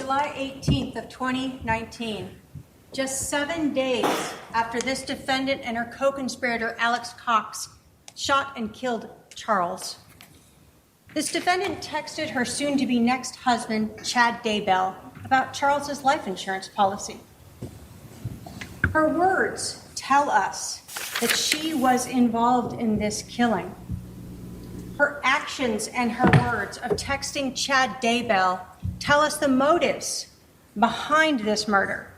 July 18th of 2019, just 7 days after this defendant and her co-conspirator Alex Cox shot and killed Charles, this defendant texted her soon-to-be next husband, Chad Daybell, about Charles's life insurance policy. Her words tell us that she was involved in this killing. Her actions and her words of texting Chad Daybell tell us the motives behind this murder: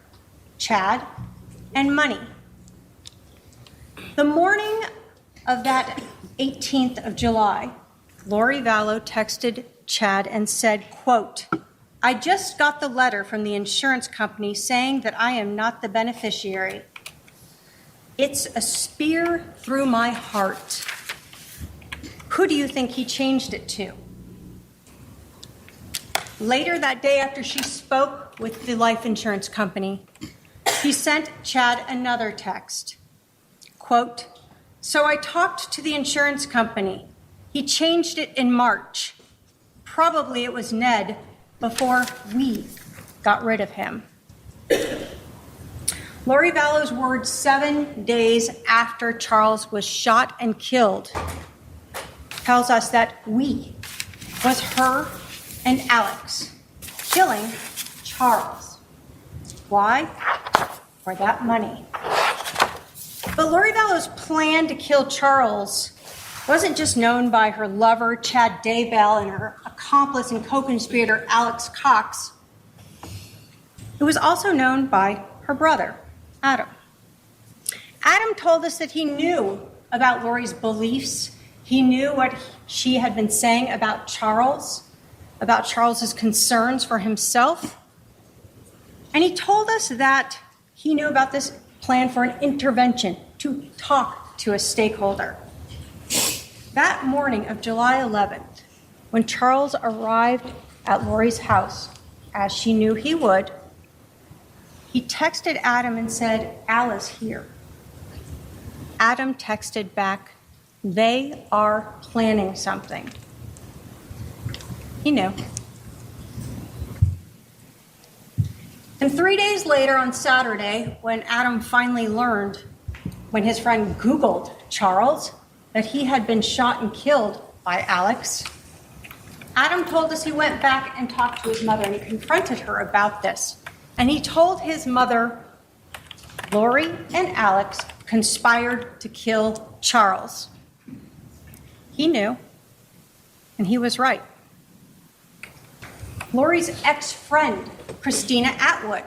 Chad and money. The morning of that 18th of July, Lori Vallow texted Chad and said, quote, "I just got the letter from the insurance company saying that I am not the beneficiary. It's a spear through my heart. Who do you think he changed it to?" Later that day, after she spoke with the life insurance company, he sent Chad another text. Quote, "So I talked to the insurance company. He changed it in March. Probably it was Ned before we got rid of him." Lori Vallow's words 7 days after Charles was shot and killed tells us that we was her and Alex killing Charles. Why? For that money. But Lori Vallow's plan to kill Charles wasn't just known by her lover, Chad Daybell, and her accomplice and co-conspirator, Alex Cox. It was also known by her brother, Adam. Adam told us that he knew about Lori's beliefs. He knew what she had been saying about Charles's concerns for himself. And he told us that he knew about this plan for an intervention to talk to a stakeholder. That morning of July 11th, when Charles arrived at Lori's house, as she knew he would, he texted Adam and said, "Al is here." Adam texted back, "They are planning something." He knew. And 3 days later, on Saturday, when Adam finally learned, when his friend Googled Charles, that he had been shot and killed by Alex, Adam told us he went back and talked to his mother, and he confronted her about this. And he told his mother, Lori and Alex conspired to kill Charles. He knew, and he was right. Lori's ex-friend, Christina Atwood,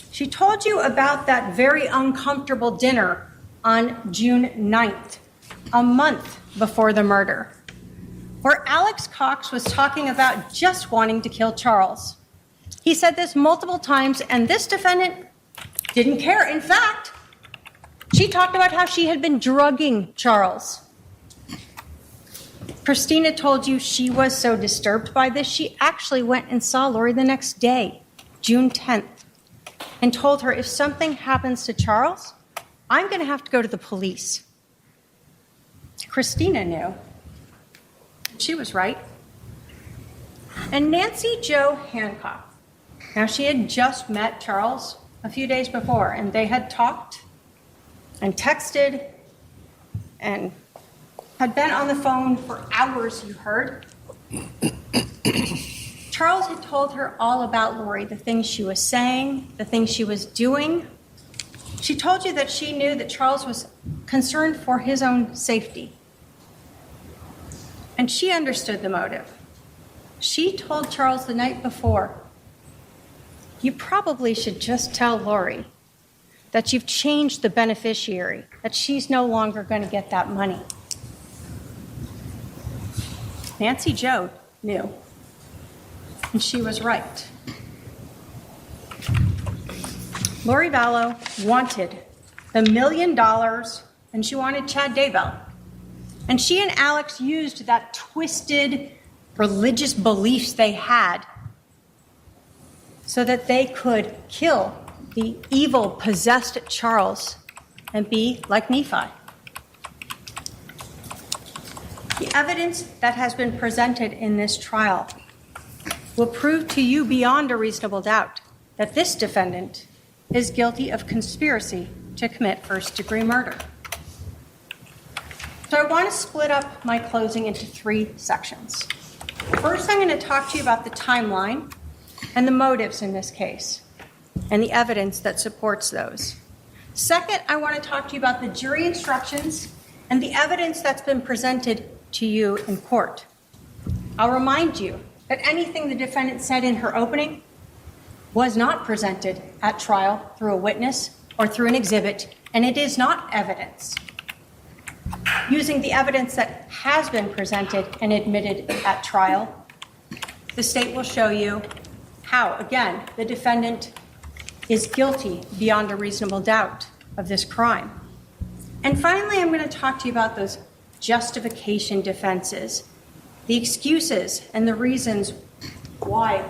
she told you about that very uncomfortable dinner on June 9th, a month before the murder, where Alex Cox was talking about just wanting to kill Charles. He said this multiple times, and this defendant didn't care. In fact, she talked about how she had been drugging Charles. Christina told you she was so disturbed by this, she actually went and saw Lori the next day, June 10th, and told her, if something happens to Charles, I'm going to have to go to the police. Christina knew. She was right. And Nancy Jo Hancock, now she had just met Charles a few days before, and they had talked and texted and had been on the phone for hours, you heard. Charles had told her all about Lori, the things she was saying, the things she was doing. She told you that she knew that Charles was concerned for his own safety. And she understood the motive. She told Charles the night before, "You probably should just tell Lori that you've changed the beneficiary, that she's no longer going to get that money." Nancy Jo knew, and she was right. Lori Vallow wanted the $1 million, and she wanted Chad Daybell. And she and Alex used that twisted religious beliefs they had so that they could kill the evil, possessed Charles and be like Nephi. The evidence that has been presented in this trial will prove to you beyond a reasonable doubt that this defendant is guilty of conspiracy to commit first-degree murder. So I want to split up my closing into 3 sections. First, I'm going to talk to you about the timeline and the motives in this case, and the evidence that supports those. Second, I want to talk to you about the jury instructions and the evidence that's been presented to you in court. I'll remind you that anything the defendant said in her opening was not presented at trial through a witness or through an exhibit, and it is not evidence. Using the evidence that has been presented and admitted at trial, the state will show you how, again, the defendant is guilty beyond a reasonable doubt of this crime. And finally, I'm going to talk to you about those justification defenses, the excuses and the reasons why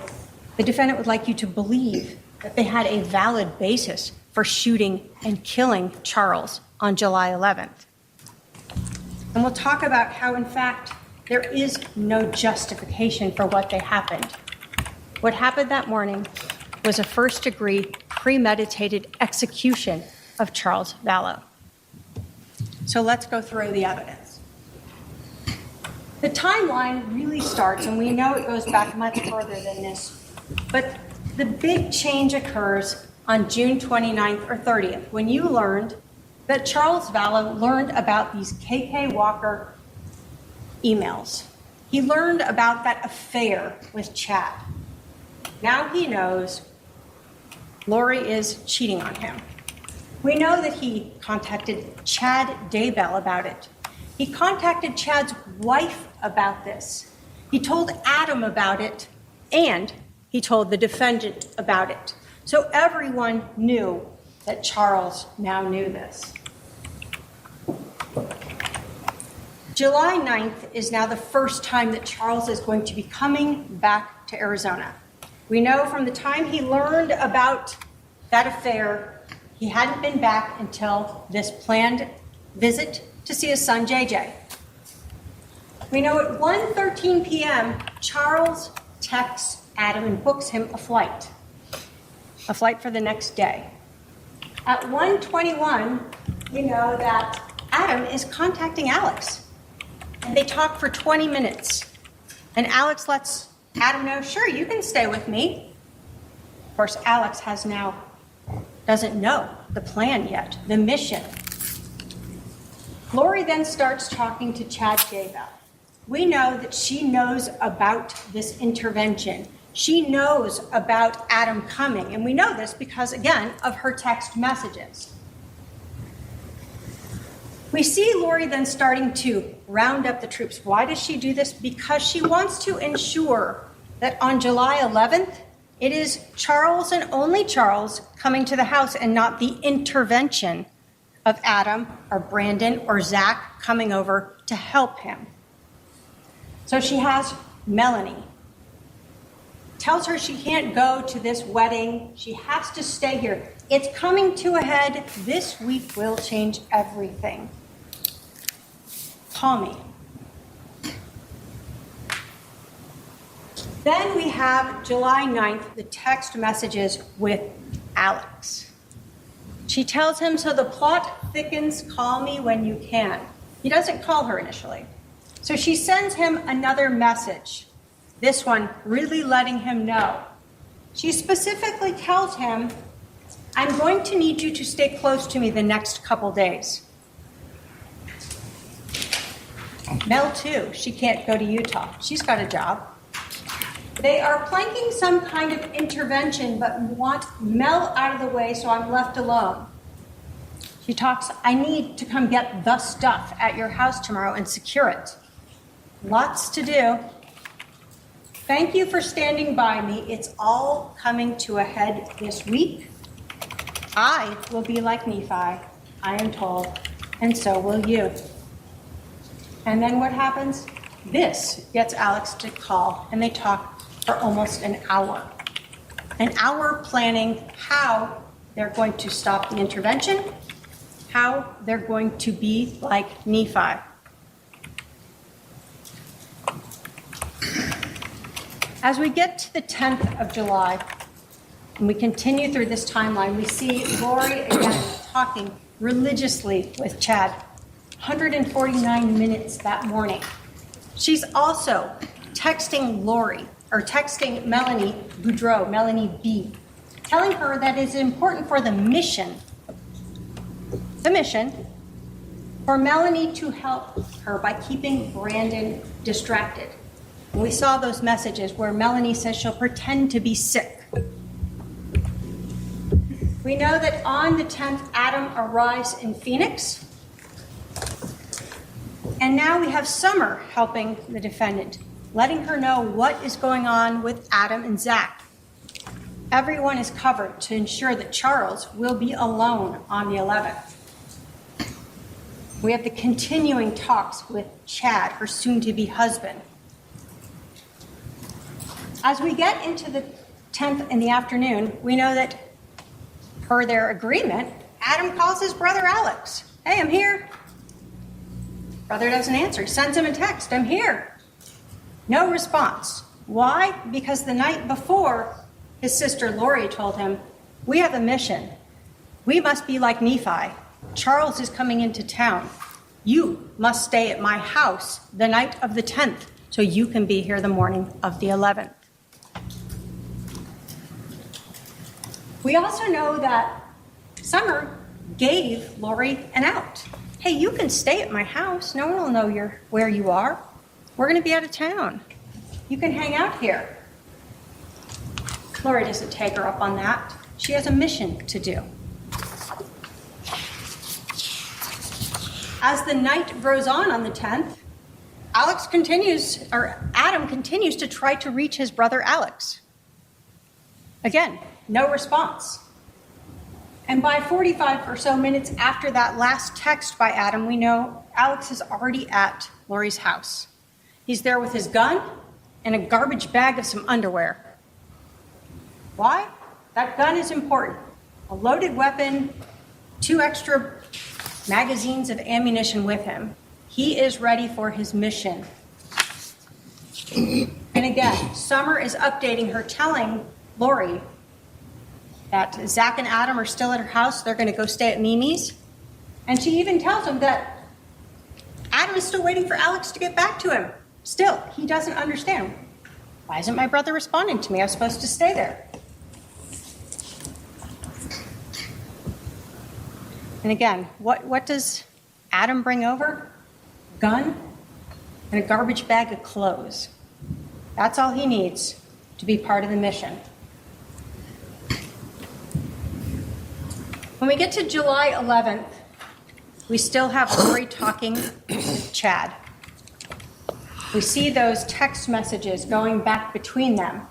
the defendant would like you to believe that they had a valid basis for shooting and killing Charles on July 11th. And we'll talk about how, in fact, there is no justification for what happened. What happened that morning was a first-degree premeditated execution of Charles Vallow. So let's go through the evidence. The timeline really starts, and we know it goes back much further than this, but the big change occurs on June 29th or 30th, when you learned that Charles Vallow learned about these KK Walker emails. He learned about that affair with Chad. Now he knows Lori is cheating on him. We know that he contacted Chad Daybell about it. He contacted Chad's wife about this. He told Adam about it, and he told the defendant about it. So everyone knew that Charles now knew this. July 9th is now the first time that Charles is going to be coming back to Arizona. We know from the time he learned about that affair, he hadn't been back until this planned visit to see his son, JJ. We know at 1:13 p.m., Charles texts Adam and books him a flight for the next day. At 1:21, we know that Adam is contacting Alex, and they talk for 20 minutes. And Alex lets Adam know, sure, you can stay with me. Of course, Alex doesn't know the plan yet, the mission. Lori then starts talking to Chad Daybell. We know that she knows about this intervention. She knows about Adam coming, and we know this because, again, of her text messages. We see Lori then starting to round up the troops. Why does she do this? Because she wants to ensure that on July 11th, it is Charles and only Charles coming to the house and not the intervention of Adam or Brandon or Zach coming over to help him. So she has Melanie. Tells her she can't go to this wedding. She has to stay here. It's coming to a head. This week will change everything. Call me. Then we have July 9th, the text messages with Alex. She tells him, so the plot thickens, call me when you can. He doesn't call her initially. So she sends him another message. This one really letting him know. She specifically tells him, I'm going to need you to stay close to me the next couple days. Mel, too, she can't go to Utah. She's got a job. They are planking some kind of intervention, but want Mel out of the way, so I'm left alone. She talks, I need to come get the stuff at your house tomorrow and secure it. Lots to do. Thank you for standing by me. It's all coming to a head this week. I will be like Nephi, I am told, and so will you. And then what happens? This gets Alex to call, and they talk for almost an hour. An hour planning how they're going to stop the intervention, how they're going to be like Nephi. As we get to the 10th of July, and we continue through this timeline, we see Lori again talking religiously with Chad, 149 minutes that morning. She's also texting Melanie Boudreau, Melanie B, telling her that it's important for the mission, for Melanie to help her by keeping Brandon distracted. And we saw those messages where Melanie says she'll pretend to be sick. We know that on the 10th, Adam arrives in Phoenix. And now we have Summer helping the defendant, letting her know what is going on with Adam and Zach. Everyone is covered to ensure that Charles will be alone on the 11th. We have the continuing talks with Chad, her soon-to-be husband. As we get into the 10th in the afternoon, we know that per their agreement, Adam calls his brother Alex. Hey, I'm here. Brother doesn't answer. He sends him a text. I'm here. No response. Why? Because the night before, his sister Lori told him, we have a mission. We must be like Nephi. Charles is coming into town. You must stay at my house the night of the 10th so you can be here the morning of the 11th. We also know that Summer gave Lori an out. Hey, you can stay at my house. No one will know where you are. We're going to be out of town. You can hang out here. Lori doesn't take her up on that. She has a mission to do. As the night grows on the 10th, Adam continues to try to reach his brother Alex. Again, no response. And by 45 or so minutes after that last text by Adam, we know Alex is already at Lori's house. He's there with his gun and a garbage bag of some underwear. Why? That gun is important. A loaded weapon, 2 extra magazines of ammunition with him. He is ready for his mission. And again, Summer is updating her, telling Lori that Zach and Adam are still at her house. They're going to go stay at Mimi's. And she even tells him that Adam is still waiting for Alex to get back to him. Still, he doesn't understand. Why isn't my brother responding to me? I was supposed to stay there. And again, what does Adam bring over? A gun and a garbage bag of clothes. That's all he needs to be part of the mission. When we get to July 11th, we still have Lori talking with Chad. We see those text messages going back between them.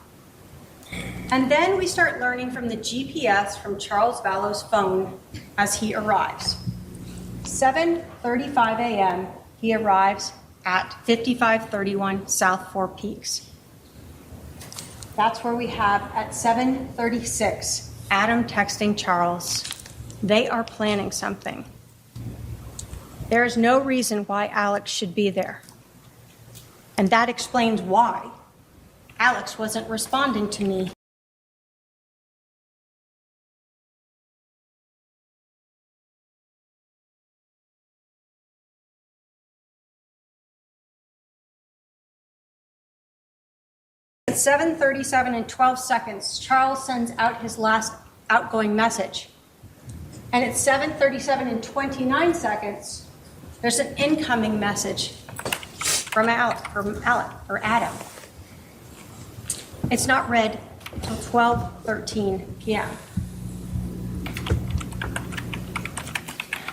And then we start learning from the GPS from Charles Vallow's phone as he arrives. 7:35 a.m., he arrives at 5531 South Four Peaks. That's where we have at 7:36, Adam texting Charles. They are planning something. There is no reason why Alex should be there. And that explains why Alex wasn't responding to me. At 7:37 and 12 seconds, Charles sends out his last outgoing message. And at 7:37 and 29 seconds, there's an incoming message from Adam. It's not read until 12:13 p.m.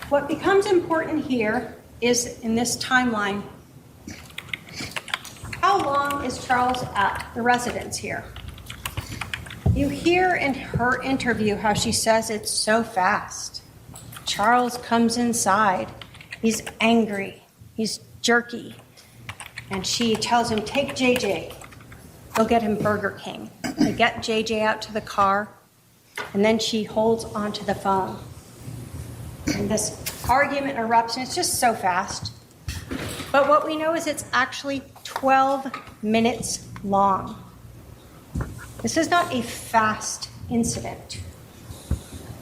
What becomes important here is, in this timeline, how long is Charles at the residence here? You hear in her interview how she says it's so fast. Charles comes inside. He's angry. He's jerky. And she tells him, take JJ. Go get him Burger King. They get JJ out to the car, and then she holds onto the phone. And this argument erupts, and it's just so fast. But what we know is it's actually 12 minutes long. This is not a fast incident.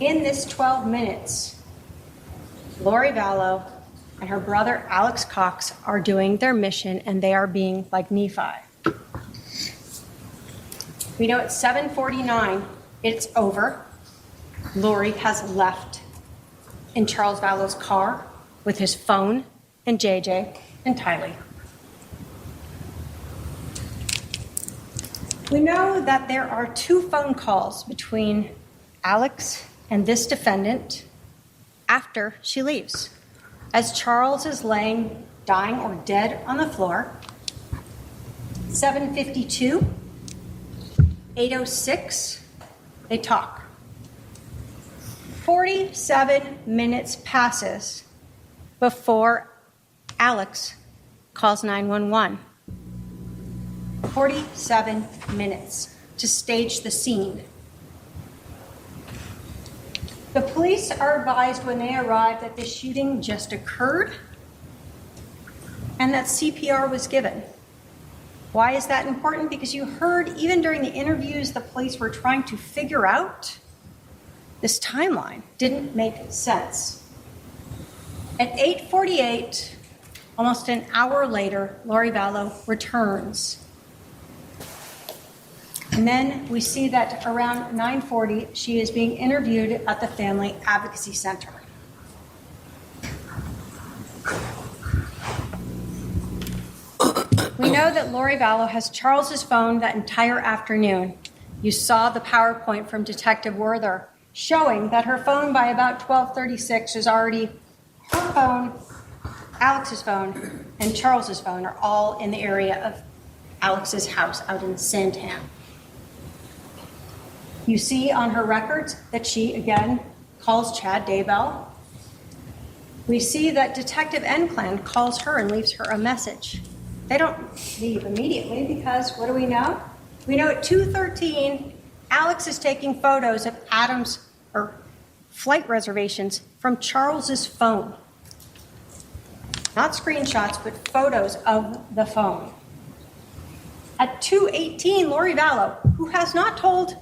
In this 12 minutes, Lori Vallow and her brother Alex Cox are doing their mission, and they are being like Nephi. We know at 7:49, it's over. Lori has left in Charles Vallow's car with his phone and JJ and Tylee. We know that there are 2 phone calls between Alex and this defendant after she leaves. As Charles is laying, dying or dead on the floor, 7:52, 8:06, they talk. 47 minutes passes before Alex calls 911. 47 minutes to stage the scene. The police are advised when they arrive that the shooting just occurred and that CPR was given. Why is that important? Because you heard even during the interviews the police were trying to figure out this timeline. Didn't make sense. At 8:48, almost an hour later, Lori Vallow returns. And then we see that around 9:40, she is being interviewed at the Family Advocacy Center. We know that Lori Vallow has Charles's phone that entire afternoon. You saw the PowerPoint from Detective Werther showing that her phone by about 12:36 is already her phone, Alex's phone, and Charles's phone are all in the area of Alex's house out in Sandham. You see on her records that she, again, calls Chad Daybell. We see that Detective Enclan calls her and leaves her a message. They don't leave immediately because what do we know? We know at 2:13, Alex is taking photos of Adam's flight reservations from Charles's phone. Not screenshots, but photos of the phone. At 2:18, Lori Vallow, who has not told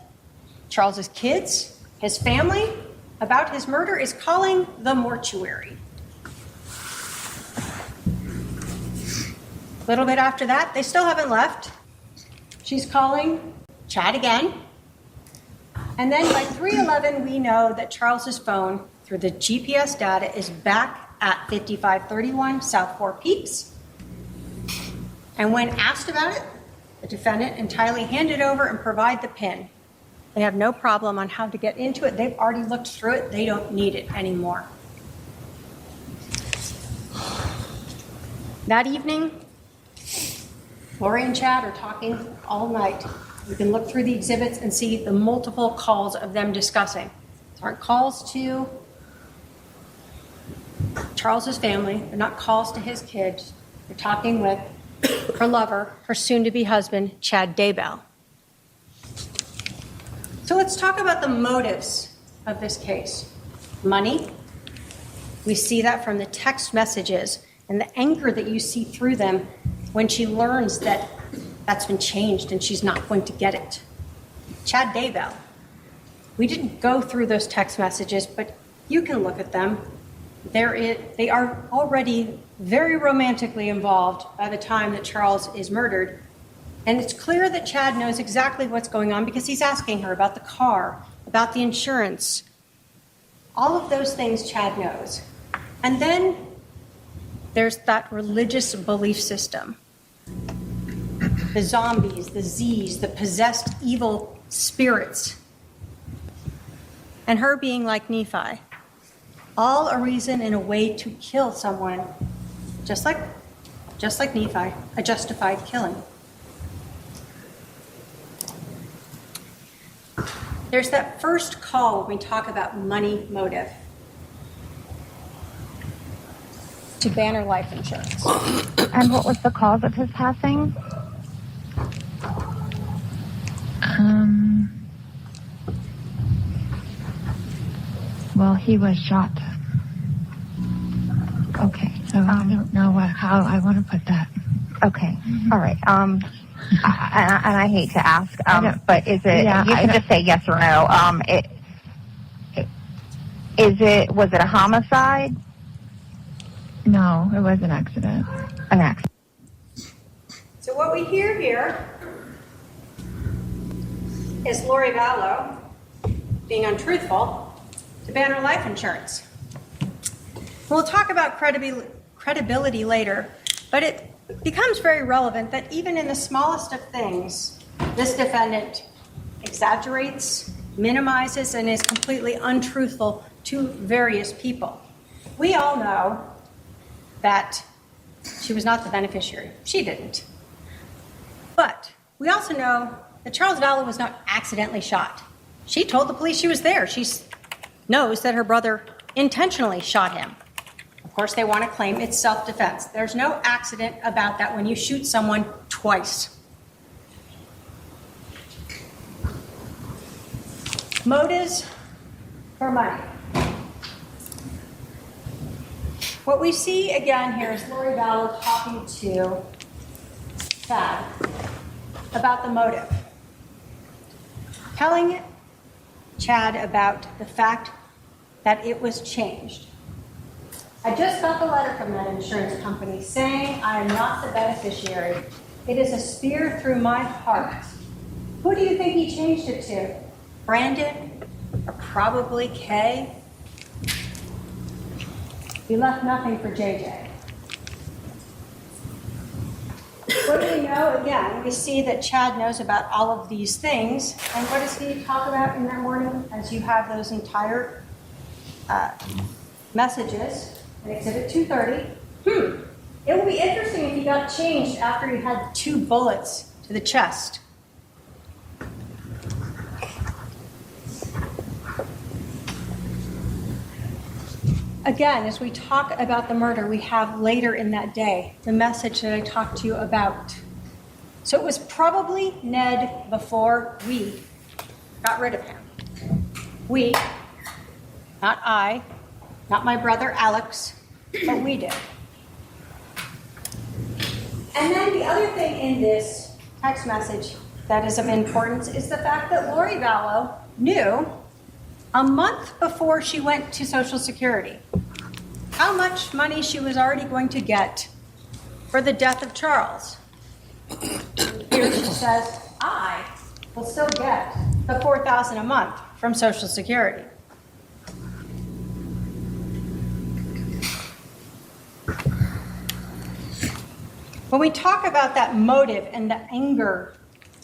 Charles's kids, his family, about his murder, is calling the mortuary. A little bit after that, they still haven't left. She's calling Chad again. And then by 3:11, we know that Charles's phone, through the GPS data, is back at 5531 South Four Peaks. And when asked about it, the defendant and Tylee hand it over and provide the PIN. They have no problem on how to get into it. They've already looked through it. They don't need it anymore. That evening, Lori and Chad are talking all night. You can look through the exhibits and see the multiple calls of them discussing. These aren't calls to Charles's family. They're not calls to his kids. They're talking with her lover, her soon-to-be husband, Chad Daybell. So let's talk about the motives of this case. Money. We see that from the text messages and the anger that you see through them when she learns that that's been changed and she's not going to get it. Chad Daybell. We didn't go through those text messages, but you can look at them. They are already very romantically involved by the time that Charles is murdered. And it's clear that Chad knows exactly what's going on because he's asking her about the car, about the insurance. All of those things Chad knows. And then there's that religious belief system. The zombies, the Z's, the possessed evil spirits. And her being like Nephi. All a reason and a way to kill someone, just like Nephi, a justified killing. There's that first call when we talk about money motive to Banner Life Insurance. And what was the cause of his passing? Well, he was shot. Okay, so I don't know how I want to put that. Okay, all right. And I hate to ask, but is it? Yeah, you can just say yes or no. Was it a homicide? No, it was an accident. An accident. So what we hear here is Lori Vallow being untruthful to ban her life insurance. We'll talk about credibility later, but it becomes very relevant that even in the smallest of things, this defendant exaggerates, minimizes, and is completely untruthful to various people. We all know that she was not the beneficiary. She didn't. But we also know that Charles Vallow was not accidentally shot. She told the police she was there. She knows that her brother intentionally shot him. Of course, they want to claim it's self-defense. There's no accident about that when you shoot someone twice. Motives for money. What we see again here is Lori Vallow talking to Chad about the motive. Telling Chad about the fact that it was changed. I just got the letter from that insurance company saying I am not the beneficiary. It is a spear through my heart. Who do you think he changed it to? Brandon? Or probably Kay? He left nothing for JJ. What do we know? Again, we see that Chad knows about all of these things. And what does he talk about in that morning as you have those entire messages in Exhibit 230? It will be interesting if he got changed after he had 2 bullets to the chest. Again, as we talk about the murder, we have later in that day the message that I talked to you about. So it was probably Ned before we got rid of him. We, not I, not my brother Alex, but we did. And then the other thing in this text message that is of importance is the fact that Lori Vallow knew a month before she went to Social Security how much money she was already going to get for the death of Charles. Here she says, I will still get the $4,000 a month from Social Security. When we talk about that motive and the anger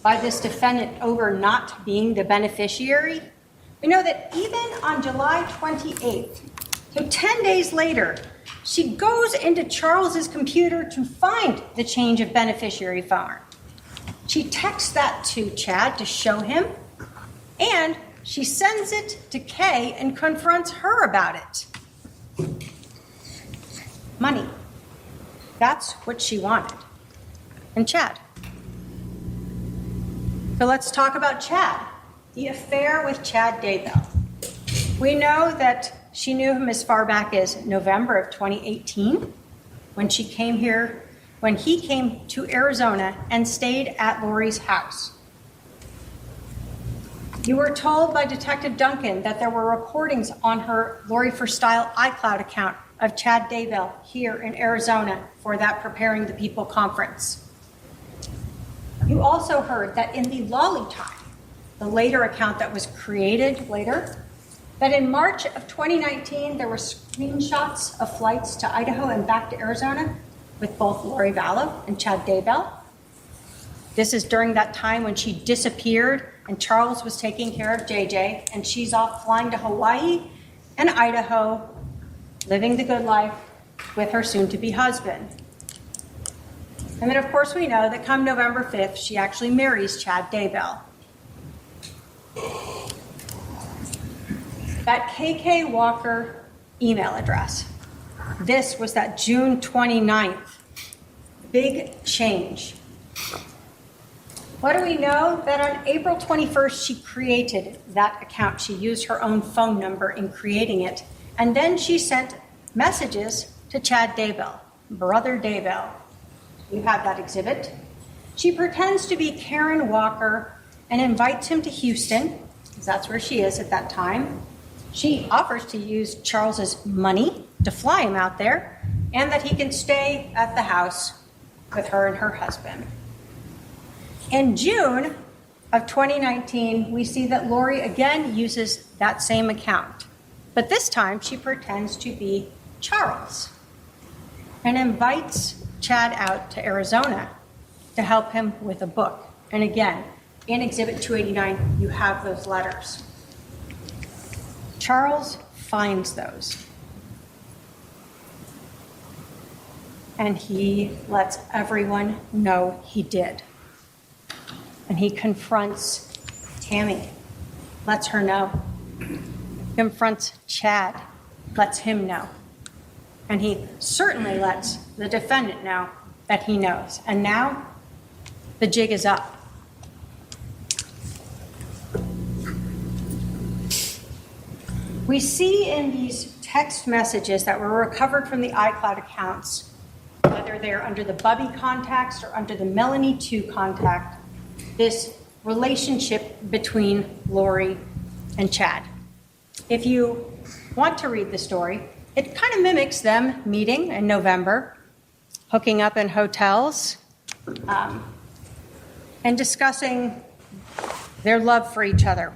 by this defendant over not being the beneficiary, we know that even on July 28th, so 10 days later, she goes into Charles's computer to find the change of beneficiary form. She texts that to Chad to show him, and she sends it to Kay and confronts her about it. Money. That's what she wanted. And Chad. So let's talk about Chad. The affair with Chad Daybell. We know that she knew him as far back as November of 2018 when he came to Arizona and stayed at Lori's house. You were told by Detective Duncan that there were recordings on her Lori for Style iCloud account of Chad Daybell here in Arizona for that Preparing the People conference. You also heard that in the Lolly time, the later account that was created later, that in March of 2019, there were screenshots of flights to Idaho and back to Arizona with both Lori Vallow and Chad Daybell. This is during that time when she disappeared and Charles was taking care of JJ, and she's off flying to Hawaii and Idaho, living the good life with her soon-to-be husband. And then, of course, we know that come November 5th, she actually marries Chad Daybell. That KK Walker email address. This was that June 29th. Big change. What do we know? That on April 21st, she created that account. She used her own phone number in creating it. And then she sent messages to Chad Daybell, brother Daybell. You have that exhibit. She pretends to be Karen Walker and invites him to Houston, because that's where she is at that time. She offers to use Charles's money to fly him out there, and that he can stay at the house with her and her husband. In June of 2019, we see that Lori again uses that same account, but this time she pretends to be Charles and invites Chad out to Arizona to help him with a book. And again, in Exhibit 289, you have those letters. Charles finds those. And he lets everyone know he did. And he confronts Tammy, lets her know. Confronts Chad, lets him know. And he certainly lets the defendant know that he knows. And now the jig is up. We see in these text messages that were recovered from the iCloud accounts, whether they're under the Bubby context or under the Melanie 2 contact, this relationship between Lori and Chad. If you want to read the story, it kind of mimics them meeting in November, hooking up in hotels, and discussing their love for each other.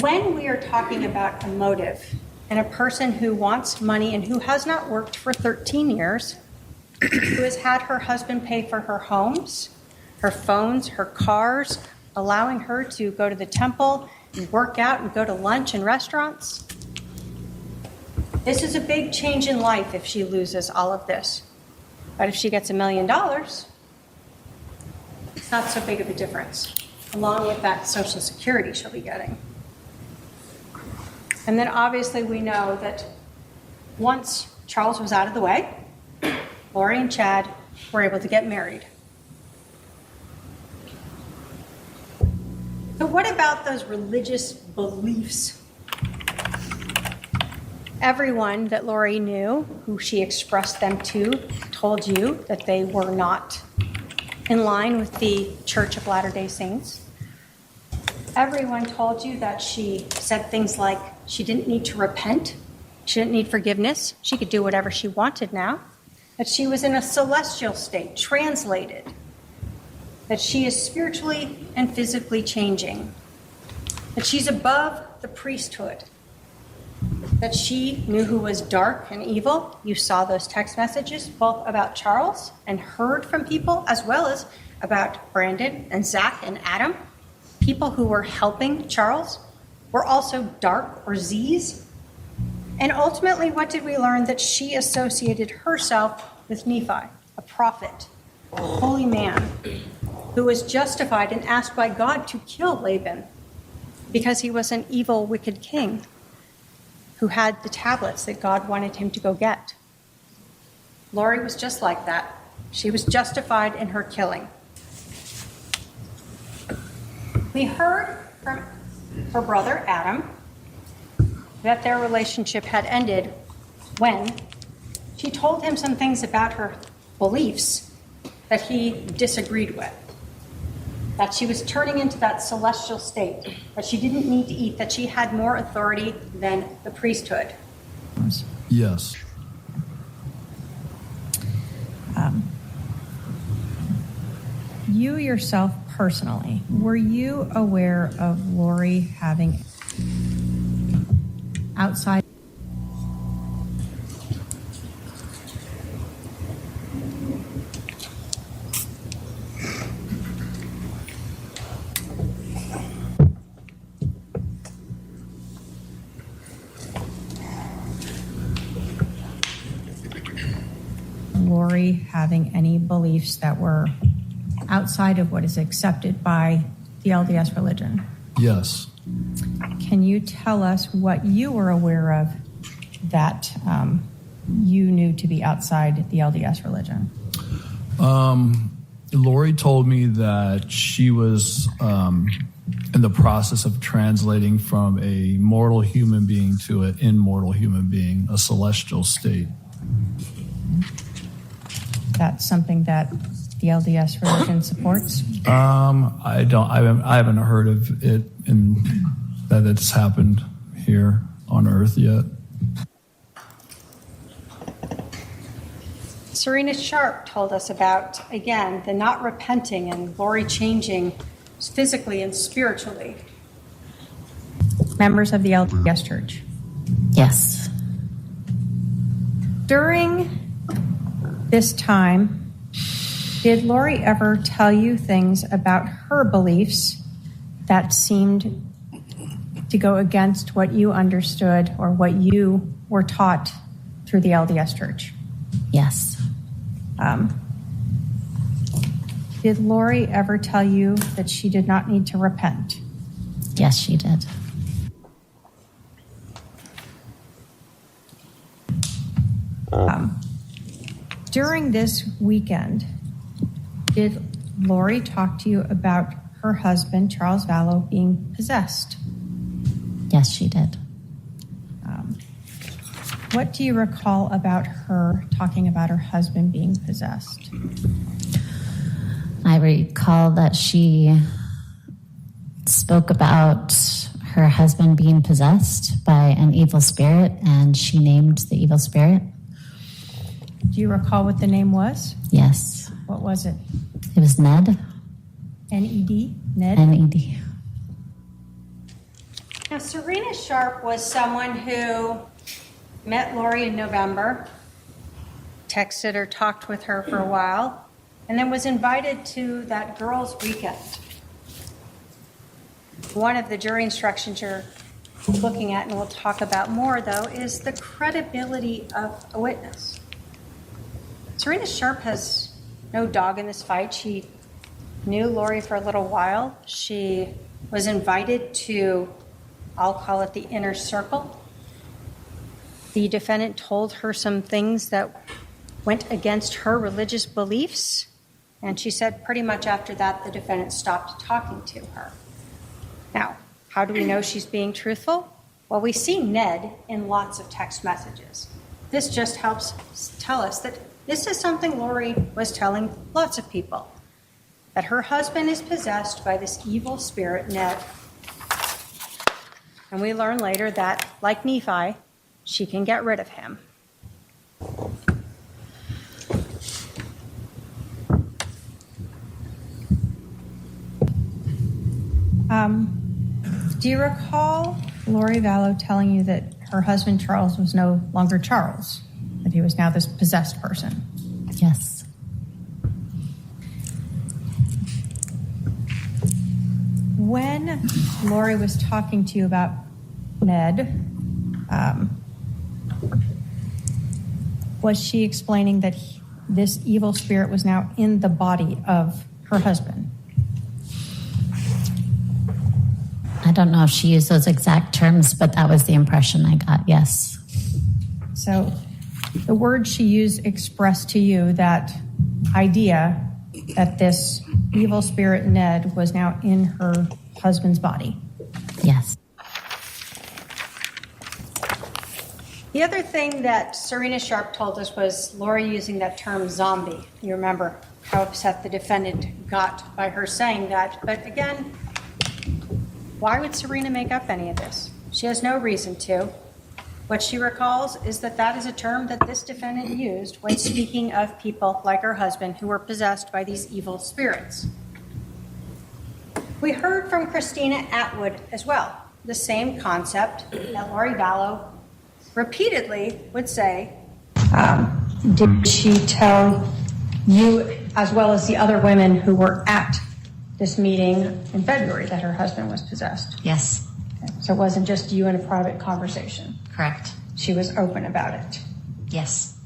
When we are talking about a motive and a person who wants money and who has not worked for 13 years, who has had her husband pay for her homes, her phones, her cars, allowing her to go to the temple and work out and go to lunch in restaurants, this is a big change in life if she loses all of this. But if she gets $1 million, it's not so big of a difference, along with that Social Security she'll be getting. And then obviously we know that once Charles was out of the way, Lori and Chad were able to get married. So what about those religious beliefs? Everyone that Lori knew, who she expressed them to, told you that they were not in line with the Church of Latter-day Saints. Everyone told you that she said things like she didn't need to repent, she didn't need forgiveness, she could do whatever she wanted now, that she was in a celestial state, translated, that she is spiritually and physically changing, that she's above the priesthood, that she knew who was dark and evil. You saw those text messages both about Charles and heard from people, as well as about Brandon and Zach and Adam. People who were helping Charles were also dark or Z's. And ultimately, what did we learn? That she associated herself with Nephi, a prophet, a holy man, who was justified and asked by God to kill Laban because he was an evil, wicked king who had the tablets that God wanted him to go get. Lori was just like that. She was justified in her killing. We heard from her brother Adam that their relationship had ended when she told him some things about her beliefs that he disagreed with. That she was turning into that celestial state, that she didn't need to eat, that she had more authority than the priesthood. Yes. You yourself personally, were you aware of Lori having outside? Lori having any beliefs that were outside of what is accepted by the LDS religion? Yes. Can you tell us what you were aware of that you knew to be outside the LDS religion? Lori told me that she was in the process of translating from a mortal human being to an immortal human being, a celestial state. that's something that the LDS religion supports? I haven't heard of it that it's happened here on Earth yet. Serena Sharp told us about, again, the not repenting and Lori changing physically and spiritually. Members of the LDS Church. Yes. During this time, did Lori ever tell you things about her beliefs that seemed to go against what you understood or what you were taught through the LDS Church? Yes. Did Lori ever tell you that she did not need to repent? Yes, she did. During this weekend, did Lori talk to you about her husband, Charles Vallow, being possessed? Yes, she did. What do you recall about her talking about her husband being possessed? I recall that she spoke about her husband being possessed by an evil spirit, and she named the evil spirit. Do you recall what the name was? Yes. What was it? It was Ned. N-E-D? Ned? N-E-D. Now, Serena Sharp was someone who met Lori in November, texted or talked with her for a while, and then was invited to that girls' weekend. One of the jury instructions you're looking at, and we'll talk about more, though, is the credibility of a witness. Serena Sharp has no dog in this fight. She knew Lori for a little while. She was invited to, I'll call it the inner circle. The defendant told her some things that went against her religious beliefs, and she said pretty much after that the defendant stopped talking to her. Now, how do we know she's being truthful? Well, we see Ned in lots of text messages. This just helps tell us that this is something Lori was telling lots of people, that her husband is possessed by this evil spirit, Ned. And we learn later that, like Nephi, she can get rid of him. Do you recall Lori Vallow telling you that her husband Charles was no longer Charles, that he was now this possessed person? Yes. When Lori was talking to you about Ned, was she explaining that this evil spirit was now in the body of her husband? I don't know if she used those exact terms, but that was the impression I got, yes. So the word she used expressed to you that idea that this evil spirit Ned was now in her husband's body. Yes. The other thing that Serena Sharp told us was Lori using that term zombie. You remember how upset the defendant got by her saying that. But again, why would Serena make up any of this? She has no reason to. What she recalls is that that is a term that this defendant used when speaking of people like her husband who were possessed by these evil spirits. We heard from Christina Atwood as well, the same concept that Lori Vallow repeatedly would say. Did she tell you, as well as the other women who were at this meeting in February, that her husband was possessed? Yes. Okay. So it wasn't just you in a private conversation. Correct. She was open about it. Yes.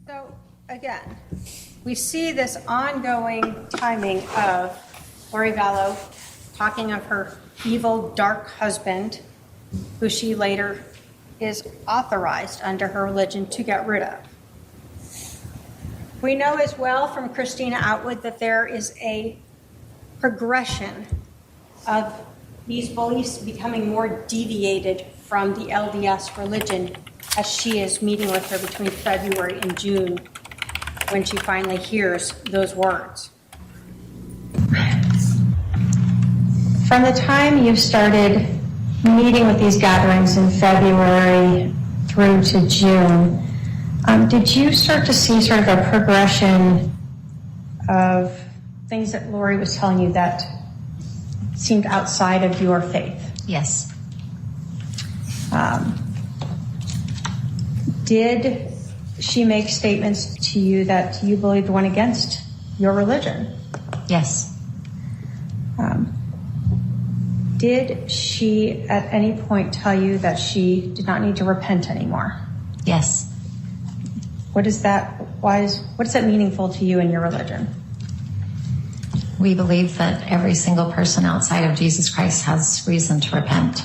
So again, we see this ongoing timing of Lori Vallow talking of her evil, dark husband, who she later is authorized under her religion to get rid of. We know as well from Christina Atwood that there is a progression of these beliefs becoming more deviated from the LDS religion as she is meeting with her between February and June when she finally hears those words. From the time you started meeting with these gatherings in February through to June, did you start to see sort of a progression of things that Lori was telling you that seemed outside of your faith? Yes. Did she make statements to you that you believed went against your religion? Yes. Did she at any point tell you that she did not need to repent anymore? Yes. What is that? What is that meaningful to you in your religion? We believe that every single person outside of Jesus Christ has reason to repent.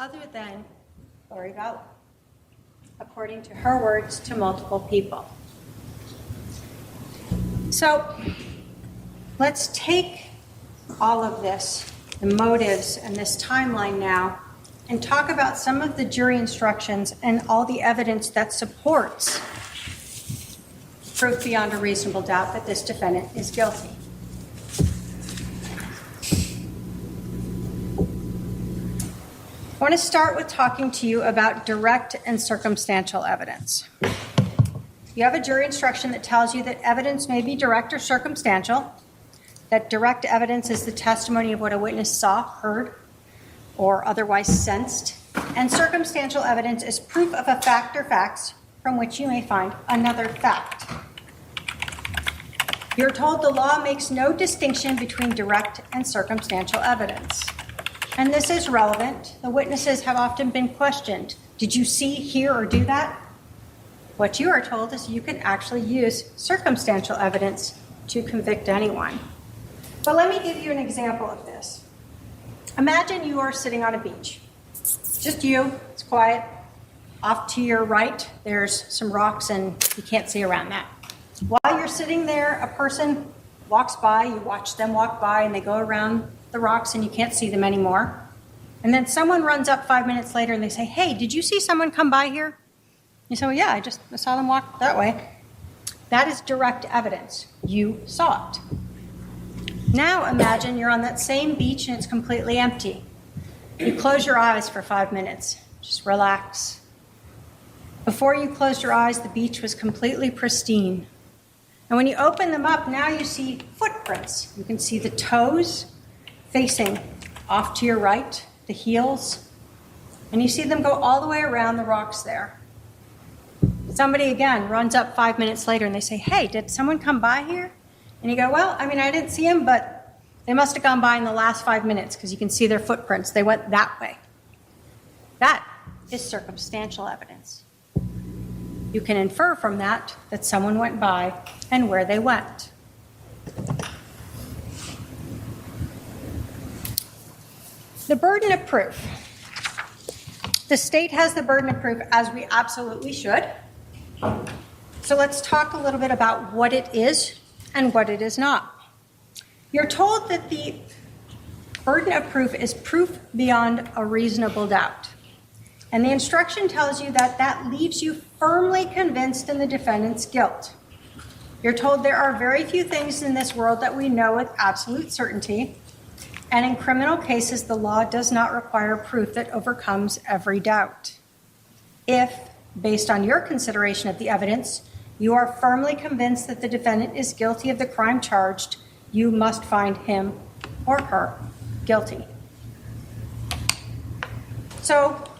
Other than Lori Vallow, according to her words to multiple people. So let's take all of this, the motives and this timeline now, and talk about some of the jury instructions and all the evidence that supports proof beyond a reasonable doubt that this defendant is guilty. I want to start with talking to you about direct and circumstantial evidence. You have a jury instruction that tells you that evidence may be direct or circumstantial, that direct evidence is the testimony of what a witness saw, heard, or otherwise sensed, and circumstantial evidence is proof of a fact or facts from which you may find another fact. You're told the law makes no distinction between direct and circumstantial evidence. And this is relevant. The witnesses have often been questioned. Did you see, hear, or do that? What you are told is you can actually use circumstantial evidence to convict anyone. But let me give you an example of this. Imagine you are sitting on a beach. Just you, it's quiet. Off to your right, there's some rocks and you can't see around that. While you're sitting there, a person walks by, you watch them walk by and they go around the rocks and you can't see them anymore. And then someone runs up 5 minutes later and they say, hey, did you see someone come by here? You say, well, yeah, I saw them walk that way. That is direct evidence. You saw it. Now imagine you're on that same beach and it's completely empty. You close your eyes for 5 minutes. Just relax. Before you closed your eyes, the beach was completely pristine. And when you open them up, now you see footprints. You can see the toes facing off to your right, the heels, and you see them go all the way around the rocks there. Somebody again runs up 5 minutes later and they say, hey, did someone come by here? And you go, well, I didn't see them, but they must have gone by in the last 5 minutes because you can see their footprints. They went that way. That is circumstantial evidence. You can infer from that someone went by and where they went. The burden of proof. The state has the burden of proof, as we absolutely should. So let's talk a little bit about what it is and what it is not. You're told that the burden of proof is proof beyond a reasonable doubt. And the instruction tells you that that leaves you firmly convinced in the defendant's guilt. You're told there are very few things in this world that we know with absolute certainty. And in criminal cases, the law does not require proof that overcomes every doubt. If, based on your consideration of the evidence, you are firmly convinced that the defendant is guilty of the crime charged, you must find him or her guilty. So,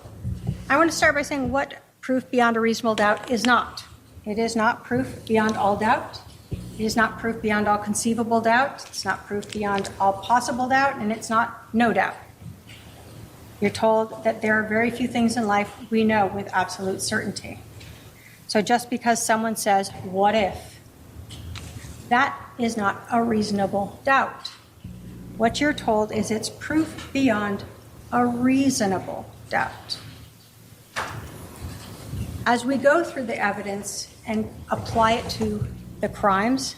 I want to start by saying what proof beyond a reasonable doubt is not. It is not proof beyond all doubt. It is not proof beyond all conceivable doubt. It's not proof beyond all possible doubt, and it's not no doubt. You're told that there are very few things in life we know with absolute certainty. So just because someone says, what if? That is not a reasonable doubt. What you're told is it's proof beyond a reasonable doubt. As we go through the evidence and apply it to the crimes,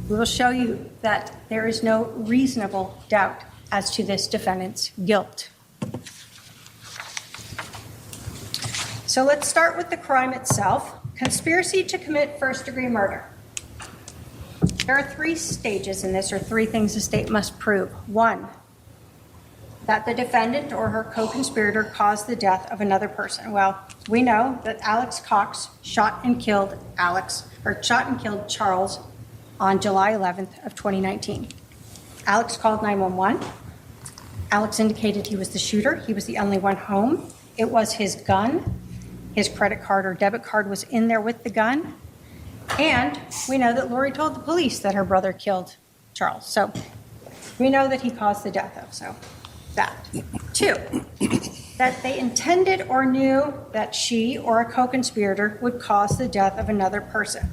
we will show you that there is no reasonable doubt as to this defendant's guilt. So let's start with the crime itself. Conspiracy to commit first-degree murder. There are 3 stages in this, or 3 things the state must prove. 1, that the defendant or her co-conspirator caused the death of another person. Well, we know that Alex Cox shot and killed Charles on July 11th of 2019. Alex called 911. Alex indicated he was the shooter. He was the only one home. It was his gun. His credit card or debit card was in there with the gun. And we know that Lori told the police that her brother killed Charles. So we know that he caused the death of. So that. 2, that they intended or knew that she or a co-conspirator would cause the death of another person.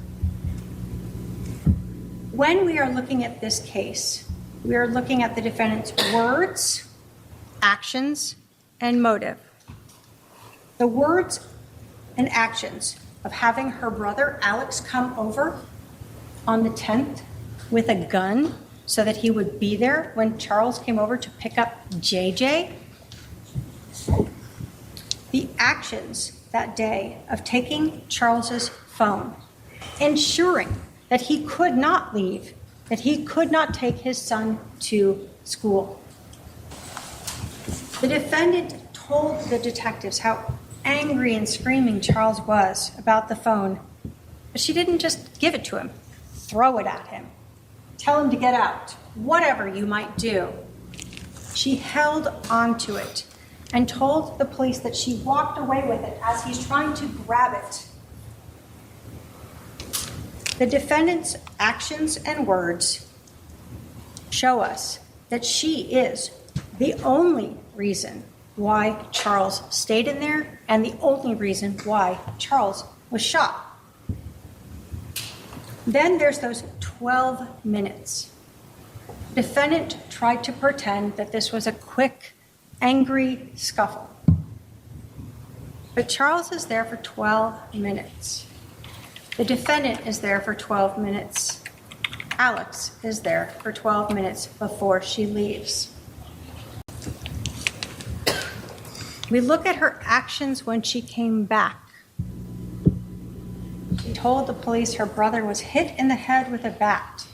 When we are looking at this case, we are looking at the defendant's words, actions, and motive. The words and actions of having her brother Alex come over on the 10th with a gun so that he would be there when Charles came over to pick up JJ. The actions that day of taking Charles's phone, ensuring that he could not leave, that he could not take his son to school. The defendant told the detectives how angry and screaming Charles was about the phone, but she didn't just give it to him, throw it at him, tell him to get out, whatever you might do. She held onto it and told the police that she walked away with it as he's trying to grab it. The defendant's actions and words show us that she is the only reason why Charles stayed in there and the only reason why Charles was shot. Then there's those 12 minutes. The defendant tried to pretend that this was a quick, angry scuffle. But Charles is there for 12 minutes. The defendant is there for 12 minutes. Alex is there for 12 minutes before she leaves. We look at her actions when she came back. She told the police her brother was hit in the head with a bat.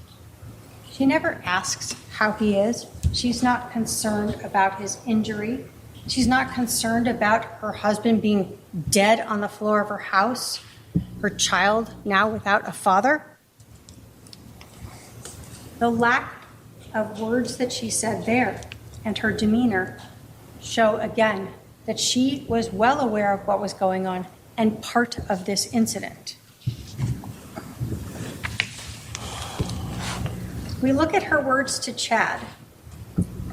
She never asks how he is. She's not concerned about his injury. She's not concerned about her husband being dead on the floor of her house, her child now without a father. The lack of words that she said there and her demeanor show again that she was well aware of what was going on and part of this incident. We look at her words to Chad,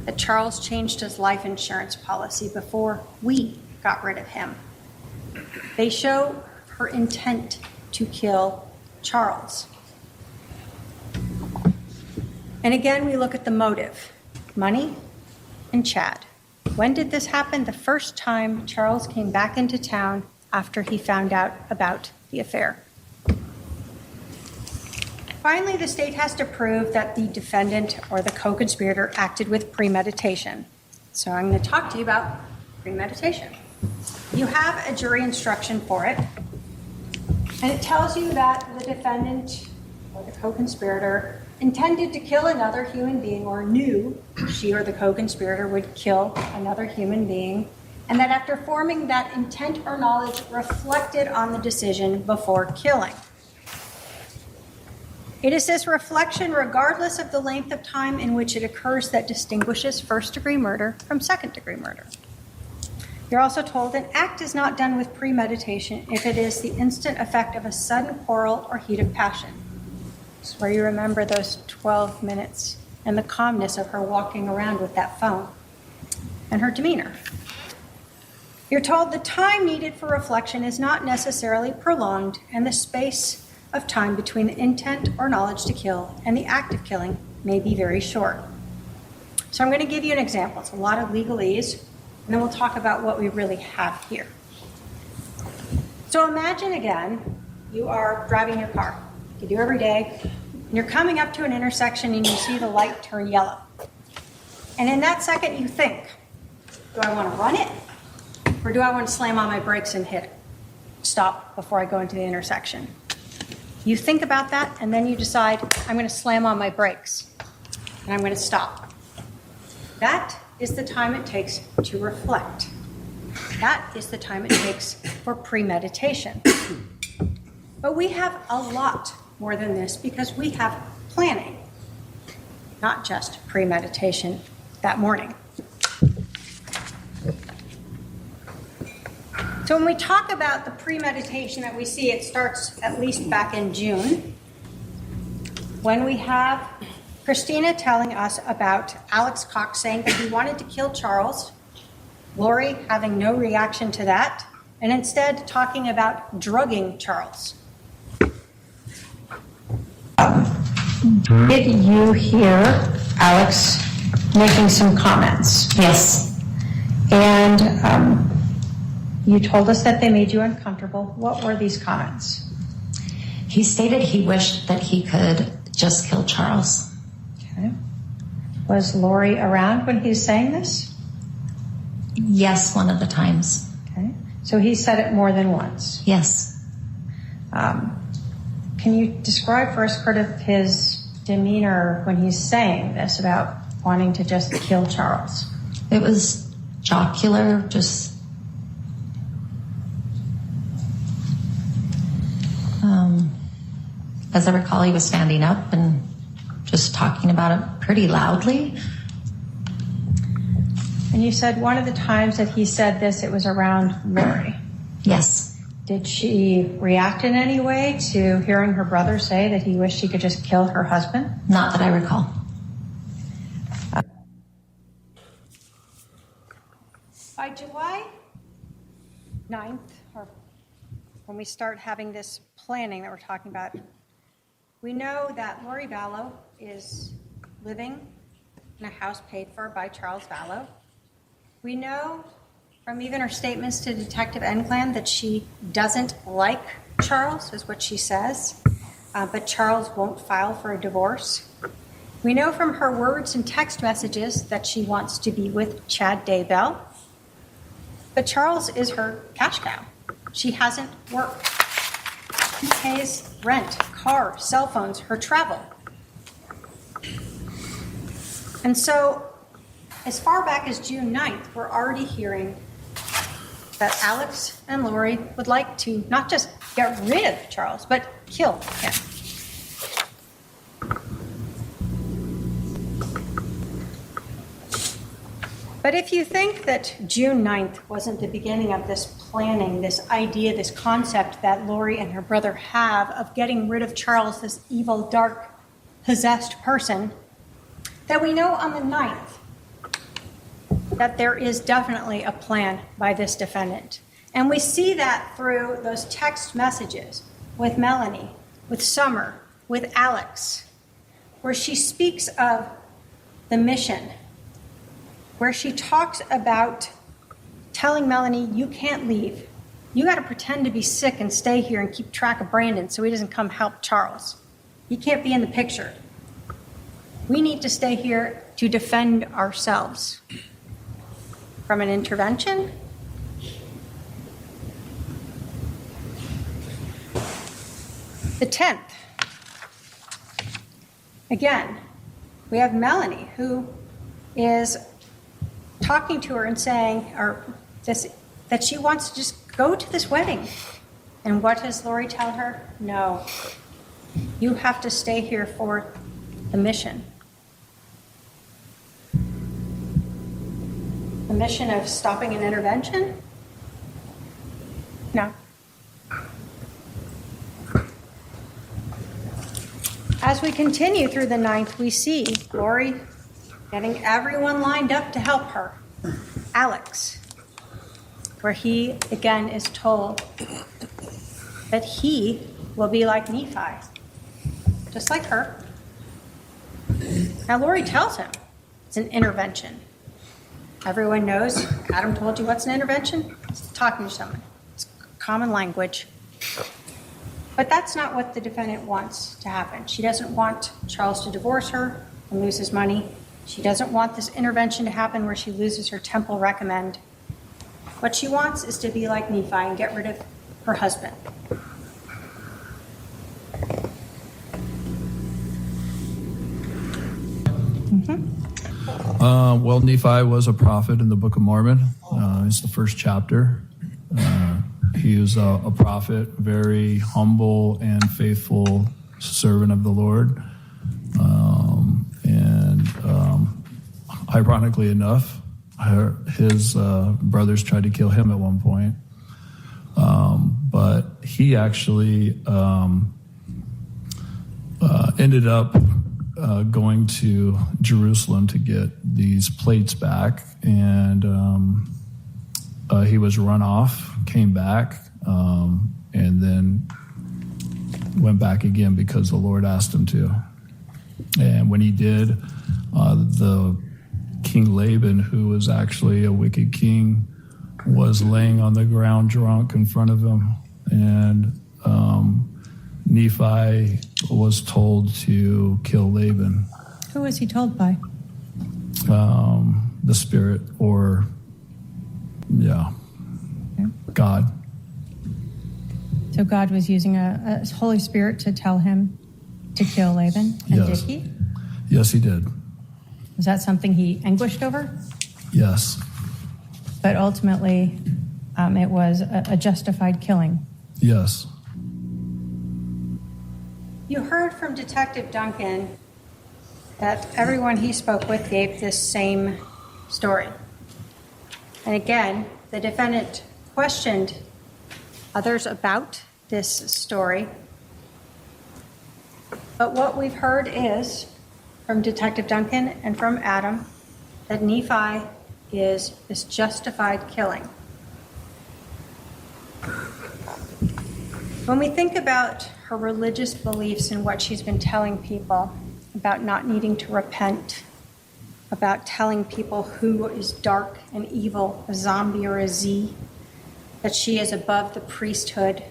that Charles changed his life insurance policy before we got rid of him. They show her intent to kill Charles. And again, we look at the motive, money and Chad. When did this happen? The first time Charles came back into town after he found out about the affair. Finally, the state has to prove that the defendant or the co-conspirator acted with premeditation. So I'm going to talk to you about premeditation. You have a jury instruction for it, and it tells you that the defendant or the co-conspirator intended to kill another human being or knew she or the co-conspirator would kill another human being, and that after forming that intent or knowledge reflected on the decision before killing. It is this reflection, regardless of the length of time in which it occurs, that distinguishes first-degree murder from second-degree murder. You're also told an act is not done with premeditation if it is the instant effect of a sudden quarrel or heat of passion. It's where you remember those 12 minutes and the calmness of her walking around with that phone and her demeanor. You're told the time needed for reflection is not necessarily prolonged, and the space of time between the intent or knowledge to kill and the act of killing may be very short. So I'm going to give you an example. It's a lot of legalese, and then we'll talk about what we really have here. So imagine again, you are driving your car. You do every day, and you're coming up to an intersection and you see the light turn yellow. And in that second you think, do I want to run it? Or do I want to slam on my brakes and hit it? stop before I go into the intersection. You think about that, and then you decide, I'm going to slam on my brakes, and I'm going to stop. That is the time it takes to reflect. That is the time it takes for premeditation. But we have a lot more than this because we have planning, not just premeditation that morning. So when we talk about the premeditation that we see, it starts at least back in June, when we have Christina telling us about Alex Cox saying that he wanted to kill Charles, Lori having no reaction to that, and instead talking about drugging Charles. Did you hear Alex making some comments? Yes. And you told us that they made you uncomfortable. What were these comments? He stated he wished that he could just kill Charles. Okay. Was Lori around when he was saying this? Yes, one of the times. Okay. So he said it more than once. Yes. Can you describe for us sort of his demeanor when he's saying this about wanting to just kill Charles? It was jocular, just as I recall, he was standing up and just talking about it pretty loudly. And you said one of the times that he said this, it was around Lori. Yes. Did she react in any way to hearing her brother say that he wished she could just kill her husband? Not that I recall. By July 9th, or when we start having this planning that we're talking about, we know that Lori Vallow is living in a house paid for by Charles Vallow. We know from even her statements to Detective Enclan that she doesn't like Charles, is what she says, but Charles won't file for a divorce. We know from her words and text messages that she wants to be with Chad Daybell, but Charles is her cash cow. She hasn't worked. He pays rent, car, cell phones, her travel. And so, as far back as June 9th, we're already hearing that Alex and Lori would like to not just get rid of Charles, but kill him. But if you think that June 9th wasn't the beginning of this planning, this idea, this concept that Lori and her brother have of getting rid of Charles, this evil, dark, possessed person, that we know on the 9th that there is definitely a plan by this defendant. And we see that through those text messages with Melanie, with Summer, with Alex, where she speaks of the mission, where she talks about telling Melanie, you can't leave. You got to pretend to be sick and stay here and keep track of Brandon so he doesn't come help Charles. He can't be in the picture. We need to stay here to defend ourselves from an intervention. The 10th. Again, we have Melanie, who is talking to her and saying that she wants to just go to this wedding. And what does Lori tell her? No. You have to stay here for the mission. The mission of stopping an intervention? No. As we continue through the 9th, we see Lori getting everyone lined up to help her. Alex, where he again is told that he will be like Nephi, just like her. Now Lori tells him it's an intervention. Everyone knows, Adam told you what's an intervention? It's talking to someone. It's common language. But that's not what the defendant wants to happen. She doesn't want Charles to divorce her and lose his money. She doesn't want this intervention to happen where she loses her temple recommend. What she wants is to be like Nephi and get rid of her husband. Well, Nephi was a prophet in the Book of Mormon. It's the first chapter. He was a prophet, very humble and faithful servant of the Lord. Ironically enough, his brothers tried to kill him at one point. But he actually ended up going to Jerusalem to get these plates back, and he was run off, came back, and then went back again because the Lord asked him to. And when he did, the King Laban, who was actually a wicked king, was laying on the ground drunk in front of him, and Nephi was told to kill Laban. Who was he told by? The spirit, or God. So God was using a Holy Spirit to tell him to kill Laban, and Yes. did he? Yes, he did. Was that something he anguished over? Yes. But ultimately, it was a justified killing. Yes. You heard from Detective Duncan that everyone he spoke with gave this same story. And again, the defendant questioned others about this story. But what we've heard is, from Detective Duncan and from Adam, that Nephi is this justified killing. When we think about her religious beliefs and what she's been telling people about not needing to repent, about telling people who is dark and evil, a zombie or a Z, that she is above the priesthood,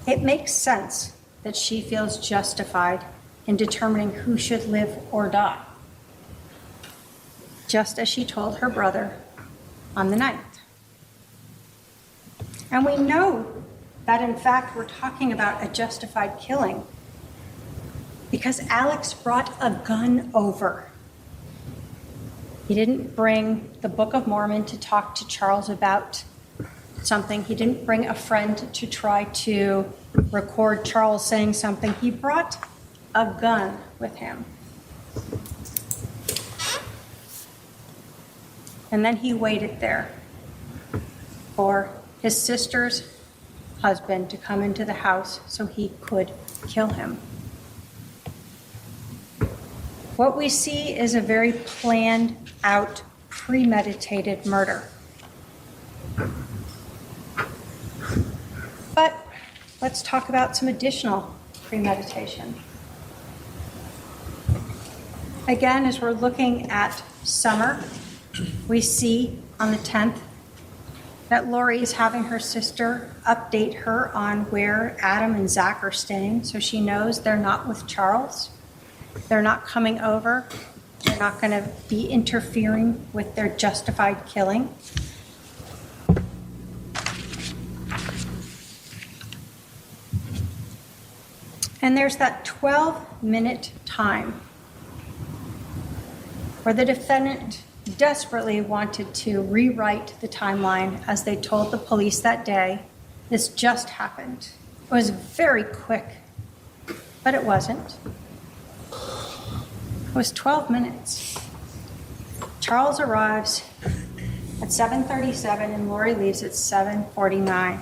it makes sense that she feels justified in determining who should live or die, just as she told her brother on the 9th. And we know that, in fact, we're talking about a justified killing because Alex brought a gun over. He didn't bring the Book of Mormon to talk to Charles about something. He didn't bring a friend to try to record Charles saying something. He brought a gun with him. And then he waited there for his sister's husband to come into the house so he could kill him. What we see is a very planned out, premeditated murder. But let's talk about some additional premeditation. Again, as we're looking at Summer, we see on the 10th that Lori is having her sister update her on where Adam and Zach are staying, so she knows they're not with Charles. They're not coming over. They're not going to be interfering with their justified killing. And there's that 12-minute time where the defendant desperately wanted to rewrite the timeline as they told the police that day. This just happened. It was very quick, but it wasn't. It was 12 minutes. Charles arrives at 7:37 and Lori leaves at 7:49.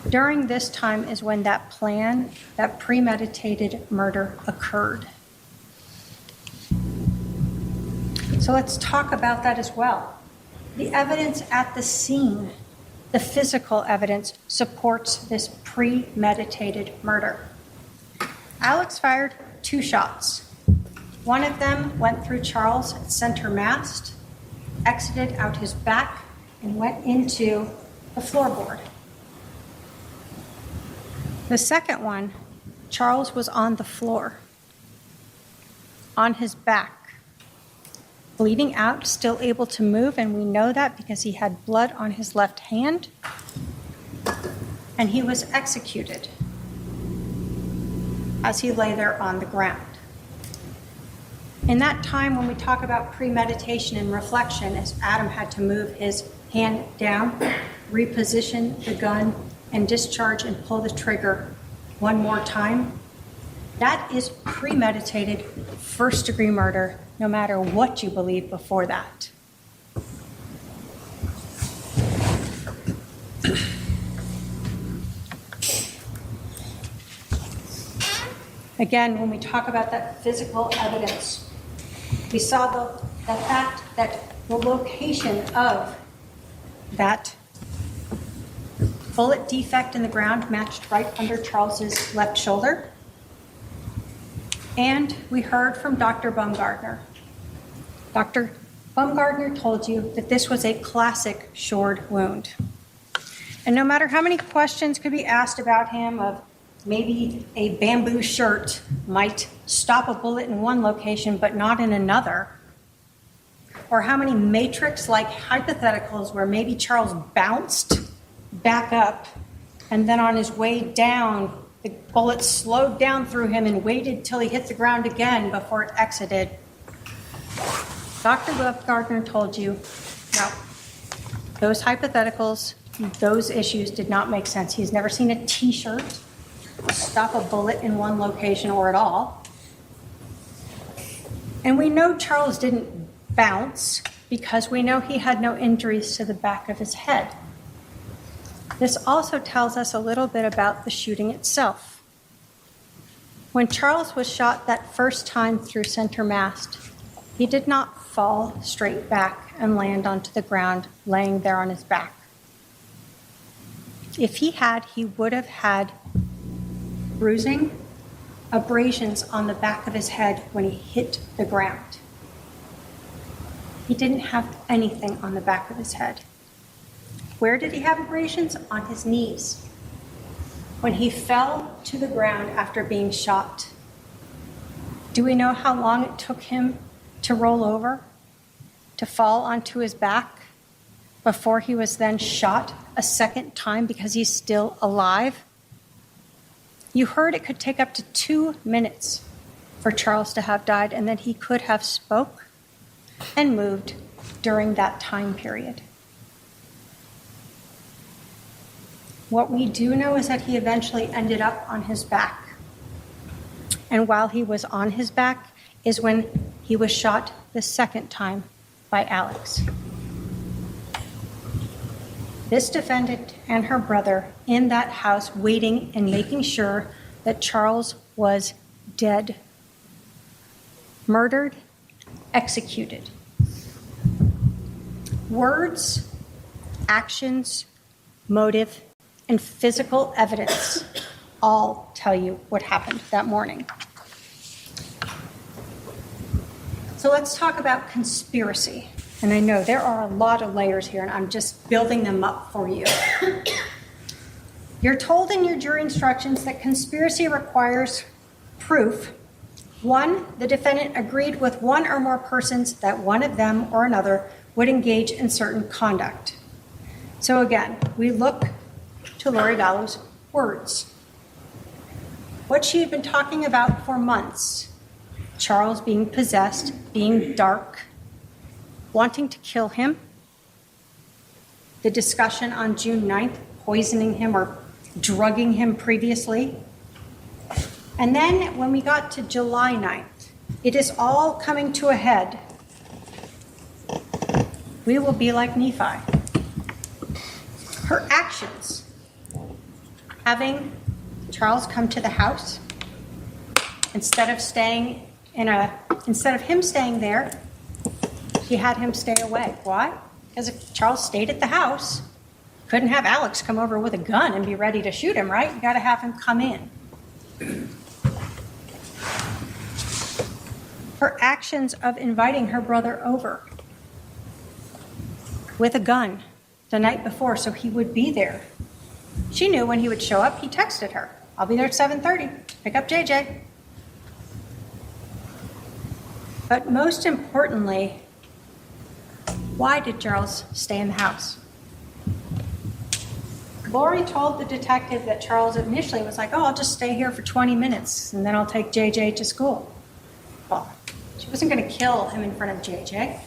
During this time is when that plan, that premeditated murder occurred. So let's talk about that as well. The evidence at the scene, the physical evidence, supports this premeditated murder. Alex fired 2 shots. One of them went through Charles' center mast, exited out his back, and went into the floorboard. The second one, Charles was on the floor, on his back, bleeding out, still able to move, and we know that because he had blood on his left hand. and he was executed as he lay there on the ground. In that time, when we talk about premeditation and reflection, as Adam had to move his hand down, reposition the gun, and discharge and pull the trigger one more time, that is premeditated first-degree murder, no matter what you believe before that. Again, when we talk about that physical evidence, we saw the fact that the location of that bullet defect in the ground matched right under Charles's left shoulder. And we heard from Dr. Baumgartner. Dr. Baumgartner told you that this was a classic sword wound. And no matter how many questions could be asked about him of maybe a bamboo shirt might stop a bullet in one location but not in another, or how many matrix-like hypotheticals where maybe Charles bounced back up and then on his way down, the bullet slowed down through him and waited till he hit the ground again before it exited. Dr. Baumgartner told you, no, those hypotheticals, those issues did not make sense. He's never seen a T-shirt stop a bullet in one location or at all. And we know Charles didn't bounce because we know he had no injuries to the back of his head. This also tells us a little bit about the shooting itself. When Charles was shot that first time through center mast, he did not fall straight back and land onto the ground, laying there on his back. If he had, he would have had bruising, abrasions on the back of his head when he hit the ground. He didn't have anything on the back of his head. Where did he have abrasions? On his knees. When he fell to the ground after being shot, do we know how long it took him to roll over, to fall onto his back, before he was then shot a second time because he's still alive? You heard it could take up to 2 minutes for Charles to have died, and that he could have spoke and moved during that time period. What we do know is that he eventually ended up on his back. And while he was on his back is when he was shot the second time by Alex. This defendant and her brother in that house waiting and making sure that Charles was dead, murdered, executed. Words, actions, motive, and physical evidence all tell you what happened that morning. So let's talk about conspiracy. And I know there are a lot of layers here, and I'm just building them up for you. You're told in your jury instructions that conspiracy requires proof. 1, the defendant agreed with one or more persons that one of them or another would engage in certain conduct. So again, we look to Lori Vallow's words. What she had been talking about for months, Charles being possessed, being dark, wanting to kill him, the discussion on June 9th, poisoning him or drugging him previously. And then when we got to July 9th, it is all coming to a head. We will be like Nephi. Her actions, having Charles come to the house, instead of him staying there, she had him stay away. Why? Because if Charles stayed at the house, couldn't have Alex come over with a gun and be ready to shoot him, right? You got to have him come in. Her actions of inviting her brother over with a gun the night before so he would be there. She knew when he would show up. He texted her, "I'll be there at 7:30. Pick up JJ." But most importantly, why did Charles stay in the house? Lori told the detective that Charles initially was like, oh, I'll just stay here for 20 minutes and then I'll take JJ to school. Well, she wasn't going to kill him in front of JJ.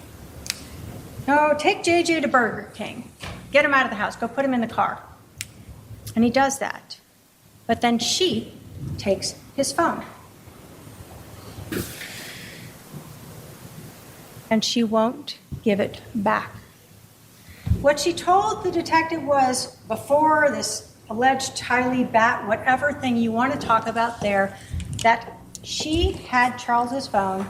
No, take JJ to Burger King. Get him out of the house. Go put him in the car. And he does that. But then she takes his phone. And she won't give it back. What she told the detective was, before this alleged Tylee bat, whatever thing you want to talk about there, that she had Charles's phone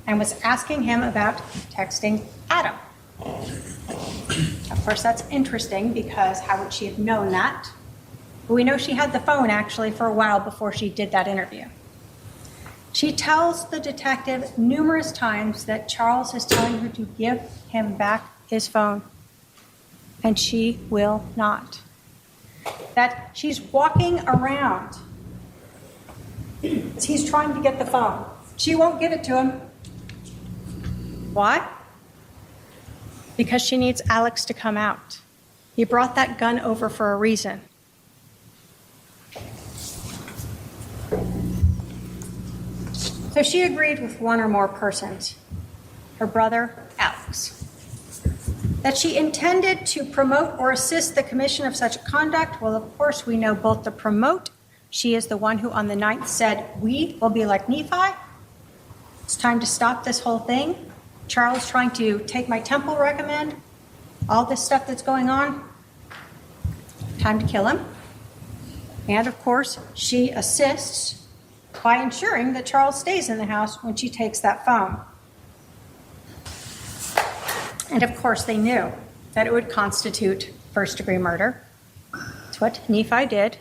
and was asking him about texting Adam. Of course, that's interesting because how would she have known that? But we know she had the phone actually for a while before she did that interview. She tells the detective numerous times that Charles is telling her to give him back his phone, and she will not. That she's walking around as he's trying to get the phone. She won't give it to him. Why? Because she needs Alex to come out. He brought that gun over for a reason. So she agreed with one or more persons, her brother, Alex, that she intended to promote or assist the commission of such conduct. Well, of course, we know both the promote. She is the one who on the 9th said, we will be like Nephi. It's time to stop this whole thing. Charles trying to take my temple recommend. All this stuff that's going on. Time to kill him. And of course, she assists by ensuring that Charles stays in the house when she takes that phone. And of course, they knew that it would constitute first-degree murder. It's what Nephi did.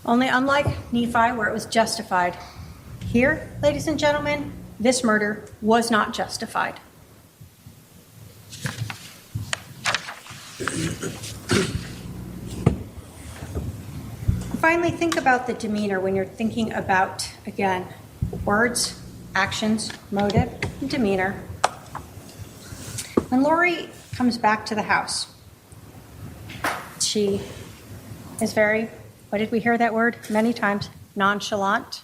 Only unlike Nephi, where it was justified, here, ladies and gentlemen, this murder was not justified. Finally, think about the demeanor when you're thinking about, again, words, actions, motive, and demeanor. When Lori comes back to the house, she is very, what did we hear that word? Many times, nonchalant,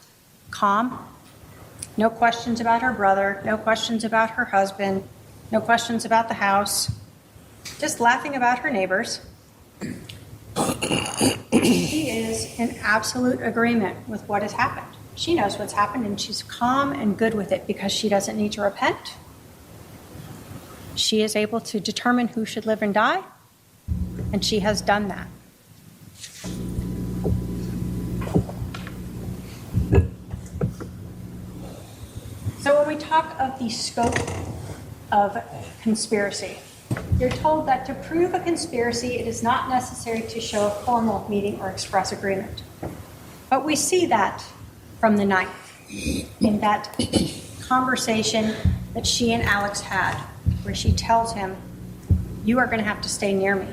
calm. No questions about her brother, no questions about her husband, no questions about the house, just laughing about her neighbors. She is in absolute agreement with what has happened. She knows what's happened and she's calm and good with it because she doesn't need to repent. She is able to determine who should live and die, and she has done that. So when we talk of the scope of conspiracy, you're told that to prove a conspiracy, it is not necessary to show a formal meeting or express agreement. But we see that from the 9th, in that conversation that she and Alex had, where she tells him, you are going to have to stay near me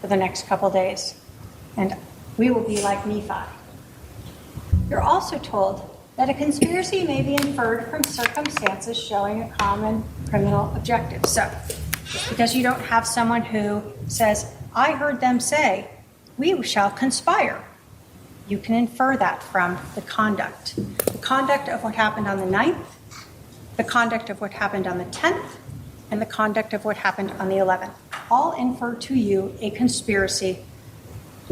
for the next couple days, and we will be like Nephi. You're also told that a conspiracy may be inferred from circumstances showing a common criminal objective. So, just because you don't have someone who says, I heard them say, we shall conspire, you can infer that from the conduct. The conduct of what happened on the 9th, the conduct of what happened on the 10th, and the conduct of what happened on the 11th. All infer to you a conspiracy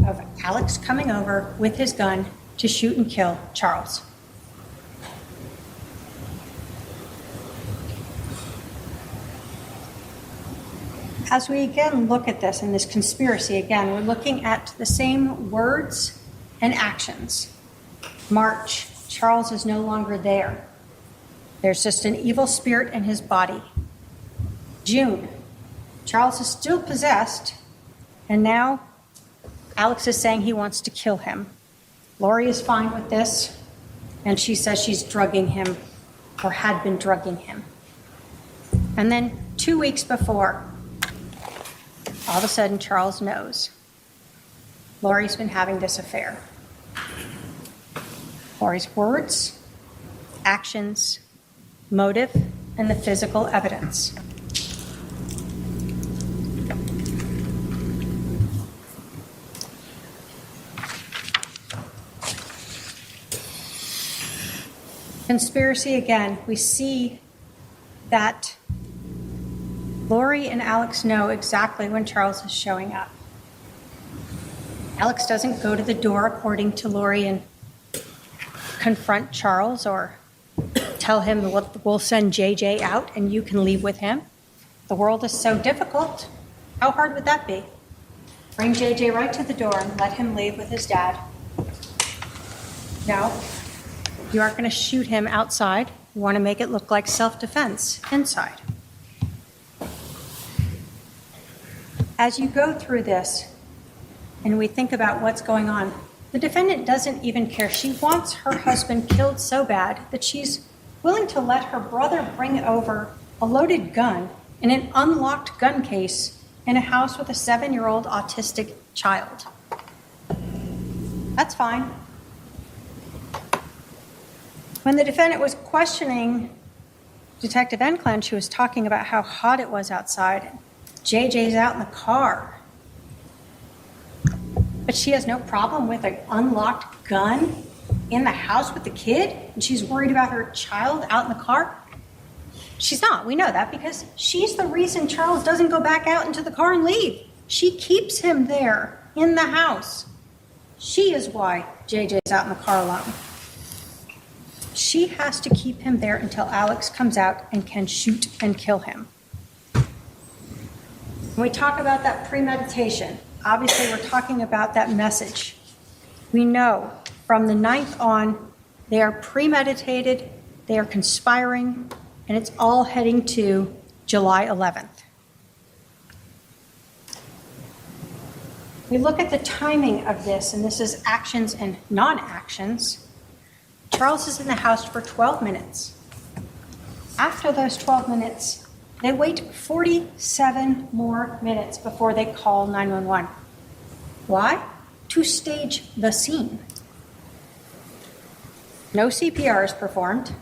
of Alex coming over with his gun to shoot and kill Charles. As we again look at this in this conspiracy, again, we're looking at the same words and actions. March, Charles is no longer there. There's just an evil spirit in his body. June, Charles is still possessed, and now Alex is saying he wants to kill him. Lori is fine with this, and she says she's drugging him, or had been drugging him. And then 2 weeks before, all of a sudden, Charles knows Lori's been having this affair. Lori's words, actions, motive, and the physical evidence. Conspiracy again. We see that Lori and Alex know exactly when Charles is showing up. Alex doesn't go to the door, according to Lori, and confront Charles or tell him, we'll send JJ out and you can leave with him. The world is so difficult. How hard would that be? Bring JJ right to the door and let him leave with his dad. No, you aren't going to shoot him outside. You want to make it look like self-defense inside. As you go through this and we think about what's going on, the defendant doesn't even care. She wants her husband killed so bad that she's willing to let her brother bring over a loaded gun in an unlocked gun case in a house with a 7-year-old autistic child. That's fine. When the defendant was questioning Detective Enclan, she was talking about how hot it was outside. JJ's out in the car. But she has no problem with an unlocked gun in the house with the kid, and she's worried about her child out in the car? She's not. We know that because she's the reason Charles doesn't go back out into the car and leave. She keeps him there in the house. She is why JJ's out in the car alone. She has to keep him there until Alex comes out and can shoot and kill him. When we talk about that premeditation, obviously we're talking about that message. We know from the 9th on, they are premeditated, they are conspiring, and it's all heading to July 11th. We look at the timing of this, and this is actions and non-actions. Charles is in the house for 12 minutes. After those 12 minutes, they wait 47 more minutes before they call 911. Why? To stage the scene. No CPR is performed.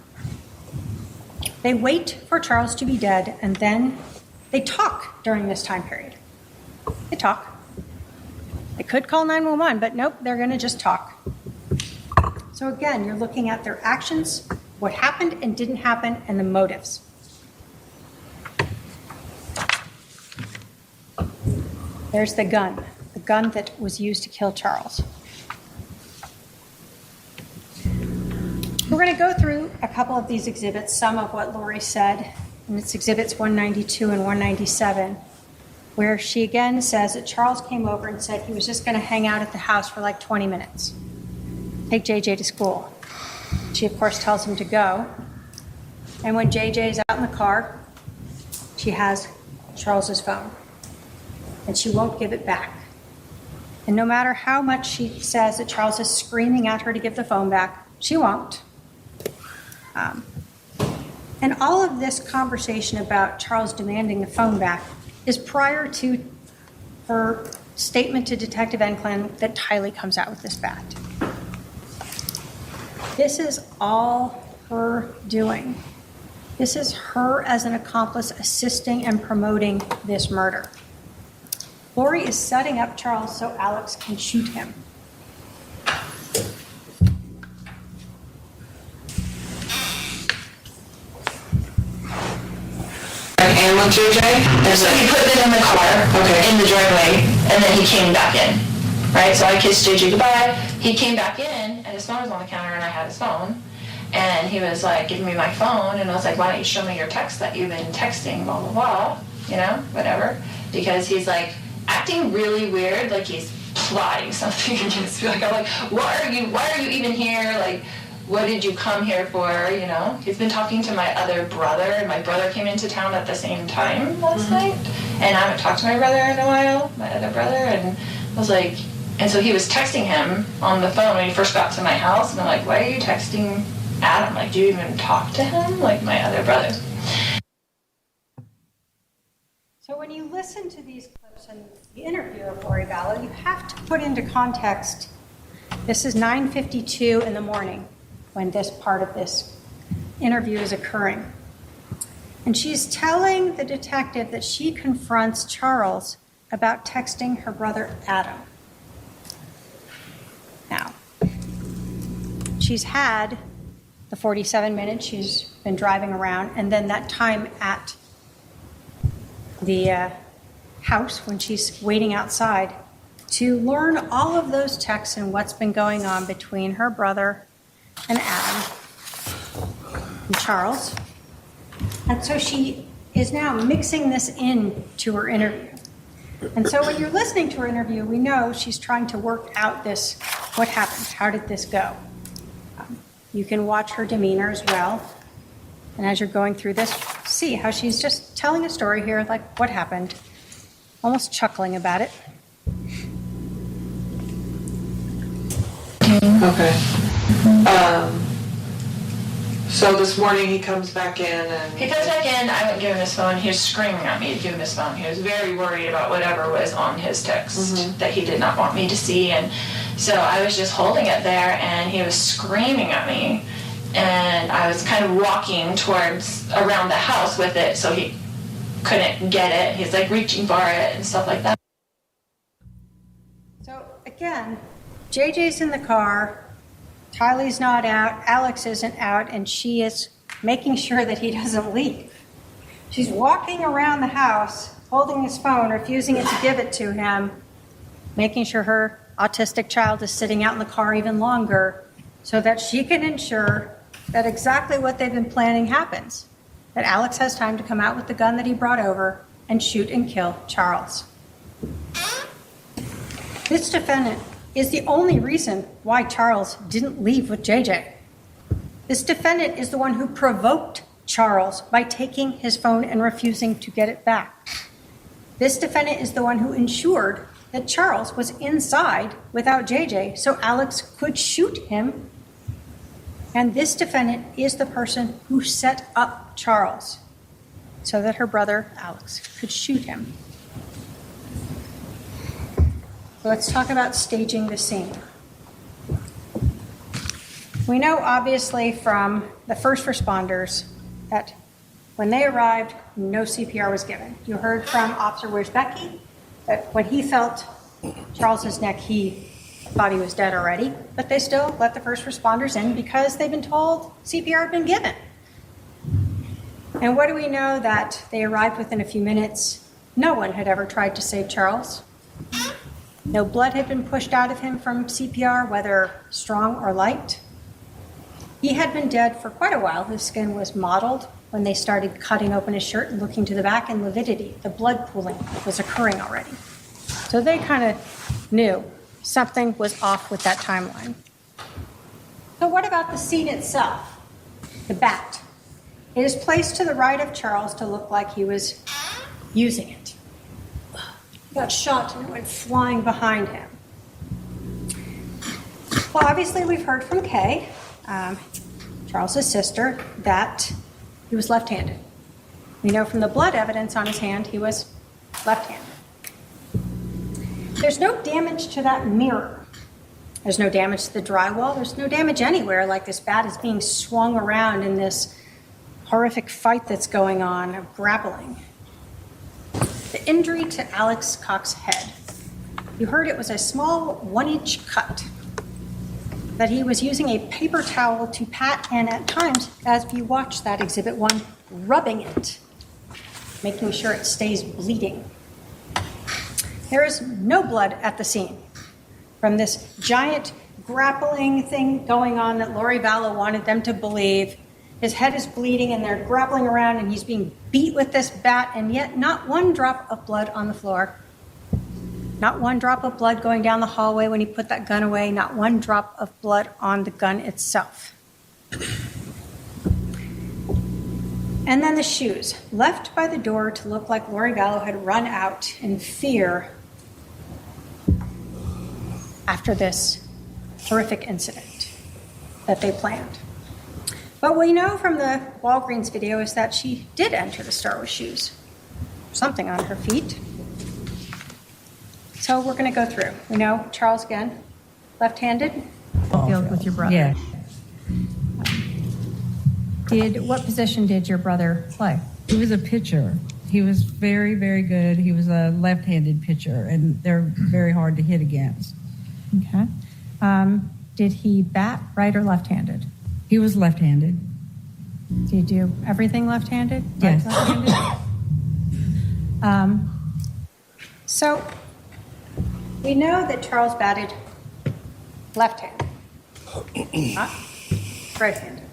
They wait for Charles to be dead, and then they talk during this time period. They talk. They could call 911, but nope, they're going to just talk. So again, you're looking at their actions, what happened and didn't happen, and the motives. There's the gun that was used to kill Charles. We're going to go through a couple of these exhibits, some of what Lori said, and it's exhibits 192 and 197, where she again says that Charles came over and said he was just going to hang out at the house for like 20 minutes, take JJ to school. She, of course, tells him to go. And when JJ is out in the car, she has Charles's phone, and she won't give it back. And no matter how much she says that Charles is screaming at her to give the phone back, she won't. And all of this conversation about Charles demanding the phone back is prior to her statement to Detective Enclan that Tylee comes out with this bat. This is all her doing. This is her as an accomplice assisting and promoting this murder. Lori is setting up Charles so Alex can shoot him. And with JJ, and so he put it in the car, in the driveway, and then he came back in, right? So I kissed JJ goodbye. He came back in, and his phone was on the counter, and I had his phone, and he was like, giving me my phone, and I was like, why don't you show me your text that you've been texting, blah, blah, blah, you know, whatever, because he's like acting really weird, like he's plotting something against me. Like, I'm like, why are you even here? Like, what did you come here for, you know? He's been talking to my other brother, and my brother came into town at the same time last night, and I haven't talked to my brother in a while, my other brother, and I was like, and so he was texting him on the phone when he first got to my house, and I'm like, why are you texting Adam? Like, do you even talk to him? Like, my other brother. So when you listen to these clips and the interview of Lori Vallow, you have to put into context, this is 9:52 in the morning when this part of this interview is occurring. And she's telling the detective that she confronts Charles about texting her brother Adam. Now, she's had the 47 minutes she's been driving around, and then that time at the house when she's waiting outside, to learn all of those texts and what's been going on between her brother and Adam and Charles. And so she is now mixing this in to her interview. And so when you're listening to her interview, we know she's trying to work out this, what happened? How did this go? You can watch her demeanor as well. And as you're going through this, see how she's just telling a story here, like what happened, almost chuckling about it. Okay. So this morning he comes back in and... He comes back in, I wouldn't give him his phone, he was screaming at me to give him his phone. He was very worried about whatever was on his text that he did not want me to see. And so I was just holding it there and he was screaming at me. And I was kind of walking around the house with it so he couldn't get it. He's like reaching for it and stuff like that. So again, JJ's in the car, Tylee's not out, Alex isn't out, and she is making sure that he doesn't leave. She's walking around the house, holding his phone, refusing to give it to him, making sure her autistic child is sitting out in the car even longer so that she can ensure that exactly what they've been planning happens, that Alex has time to come out with the gun that he brought over and shoot and kill Charles. This defendant is the only reason why Charles didn't leave with JJ. This defendant is the one who provoked Charles by taking his phone and refusing to get it back. This defendant is the one who ensured that Charles was inside without JJ so Alex could shoot him. And this defendant is the person who set up Charles so that her brother, Alex, could shoot him. So let's talk about staging the scene. We know obviously from the first responders that when they arrived, no CPR was given. You heard from Officer Wierzbecki that when he felt Charles's neck, he thought he was dead already, but they still let the first responders in because they've been told CPR had been given. And what do we know? That they arrived within a few minutes. No one had ever tried to save Charles. No blood had been pushed out of him from CPR, whether strong or light. He had been dead for quite a while. His skin was mottled when they started cutting open his shirt and looking to the back, and lividity, the blood pooling, was occurring already. So they kind of knew something was off with that timeline. So what about the scene itself? The bat. It is placed to the right of Charles to look like he was using it. He got shot and it went flying behind him. Well, obviously we've heard from Kay, Charles's sister, that he was left-handed. We know from the blood evidence on his hand he was left-handed. There's no damage to that mirror. There's no damage to the drywall. There's no damage anywhere, like this bat is being swung around in this horrific fight that's going on of grappling. The injury to Alex Cox's head. You heard it was a small 1-inch cut that he was using a paper towel to pat, and at times, as you watch that Exhibit 1, rubbing it, making sure it stays bleeding. There is no blood at the scene from this giant grappling thing going on that Lori Vallow wanted them to believe. His head is bleeding and they're grappling around and he's being beat with this bat, and yet not one drop of blood on the floor. Not one drop of blood going down the hallway when he put that gun away. Not one drop of blood on the gun itself. And then the shoes, left by the door to look like Lori Vallow had run out in fear after this horrific incident that they planned. But we know from the Walgreens video is that she did enter the store with shoes. Something on her feet. So we're going to go through. We know Charles, again, left-handed. Field with your brother. Yeah. What position did your brother play? He was a pitcher. He was very, very good. He was a left-handed pitcher, and they're very hard to hit against. Okay. Did he bat right or left-handed? He was left-handed. Do you do everything left-handed? Yes. Left-handed? So we know that Charles batted left-handed, not right-handed.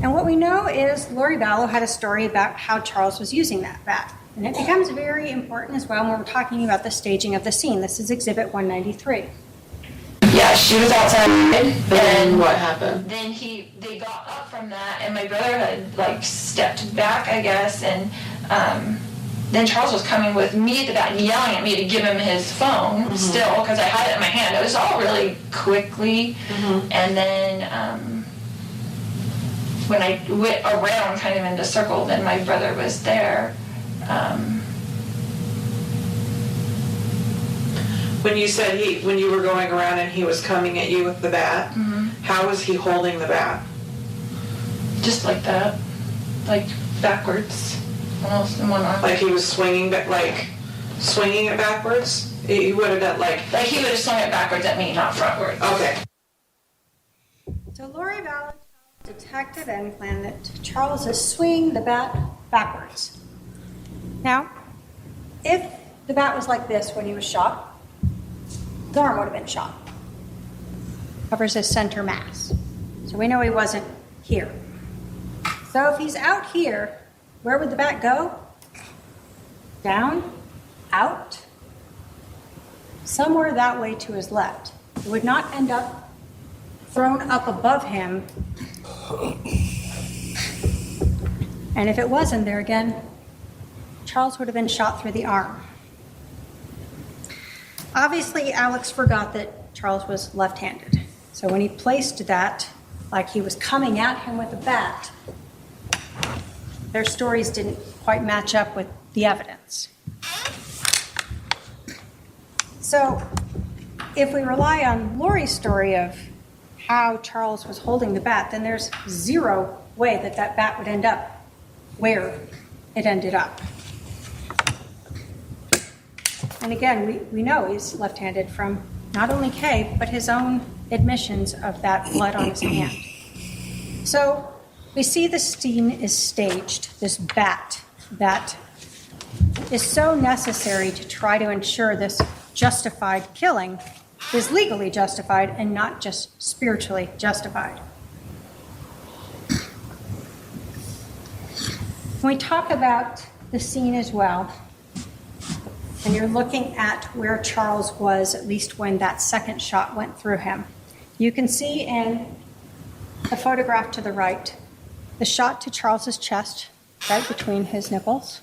And what we know is Lori Vallow had a story about how Charles was using that bat. And it becomes very important as well when we're talking about the staging of the scene. This is Exhibit 193. Yeah, she was outside, And and what happened? then they got up from that, and my brother had like stepped back, I guess, and then Charles was coming with me at the bat and yelling at me to give him his phone still, because I had it in my hand. It was all really quickly, and then when I went around kind of in the circle, then my brother was there. When you said when you were going around and he was coming at you with the bat, how was he holding the bat? Just like that, like backwards, almost in one arm. Like he was swinging it backwards? He would have done like Like he would have swung it backwards at me, not frontwards. okay. So Lori Vallow tells Detective Enclan that Charles is swinging the bat backwards. Now, if the bat was like this when he was shot, his arm would have been shot. Covers his center mass. So we know he wasn't here. So if he's out here, where would the bat go? Down? Out? Somewhere that way to his left. It would not end up thrown up above him. And if it wasn't there again, Charles would have been shot through the arm. Obviously, Alex forgot that Charles was left-handed. So when he placed that, like he was coming at him with a bat, their stories didn't quite match up with the evidence. So if we rely on Lori's story of how Charles was holding the bat, then there's zero way that that bat would end up where it ended up. And again, we know he's left-handed from not only Kay, but his own admissions of that blood on his hand. So we see the scene is staged, this bat that is so necessary to try to ensure this justified killing is legally justified and not just spiritually justified. When we talk about the scene as well, and you're looking at where Charles was, at least when that second shot went through him, you can see in the photograph to the right, the shot to Charles's chest, right between his nipples,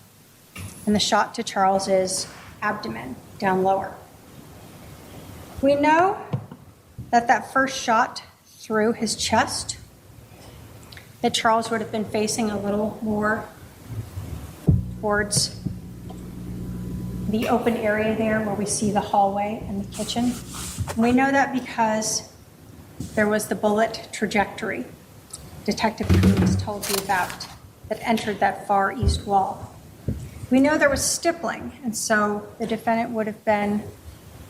and the shot to Charles's abdomen, down lower. We know that that first shot through his chest, that Charles would have been facing a little more towards the open area there where we see the hallway and the kitchen. We know that because there was the bullet trajectory Detective Cruz told you about that entered that far east wall. We know there was stippling, and so the defendant would have been,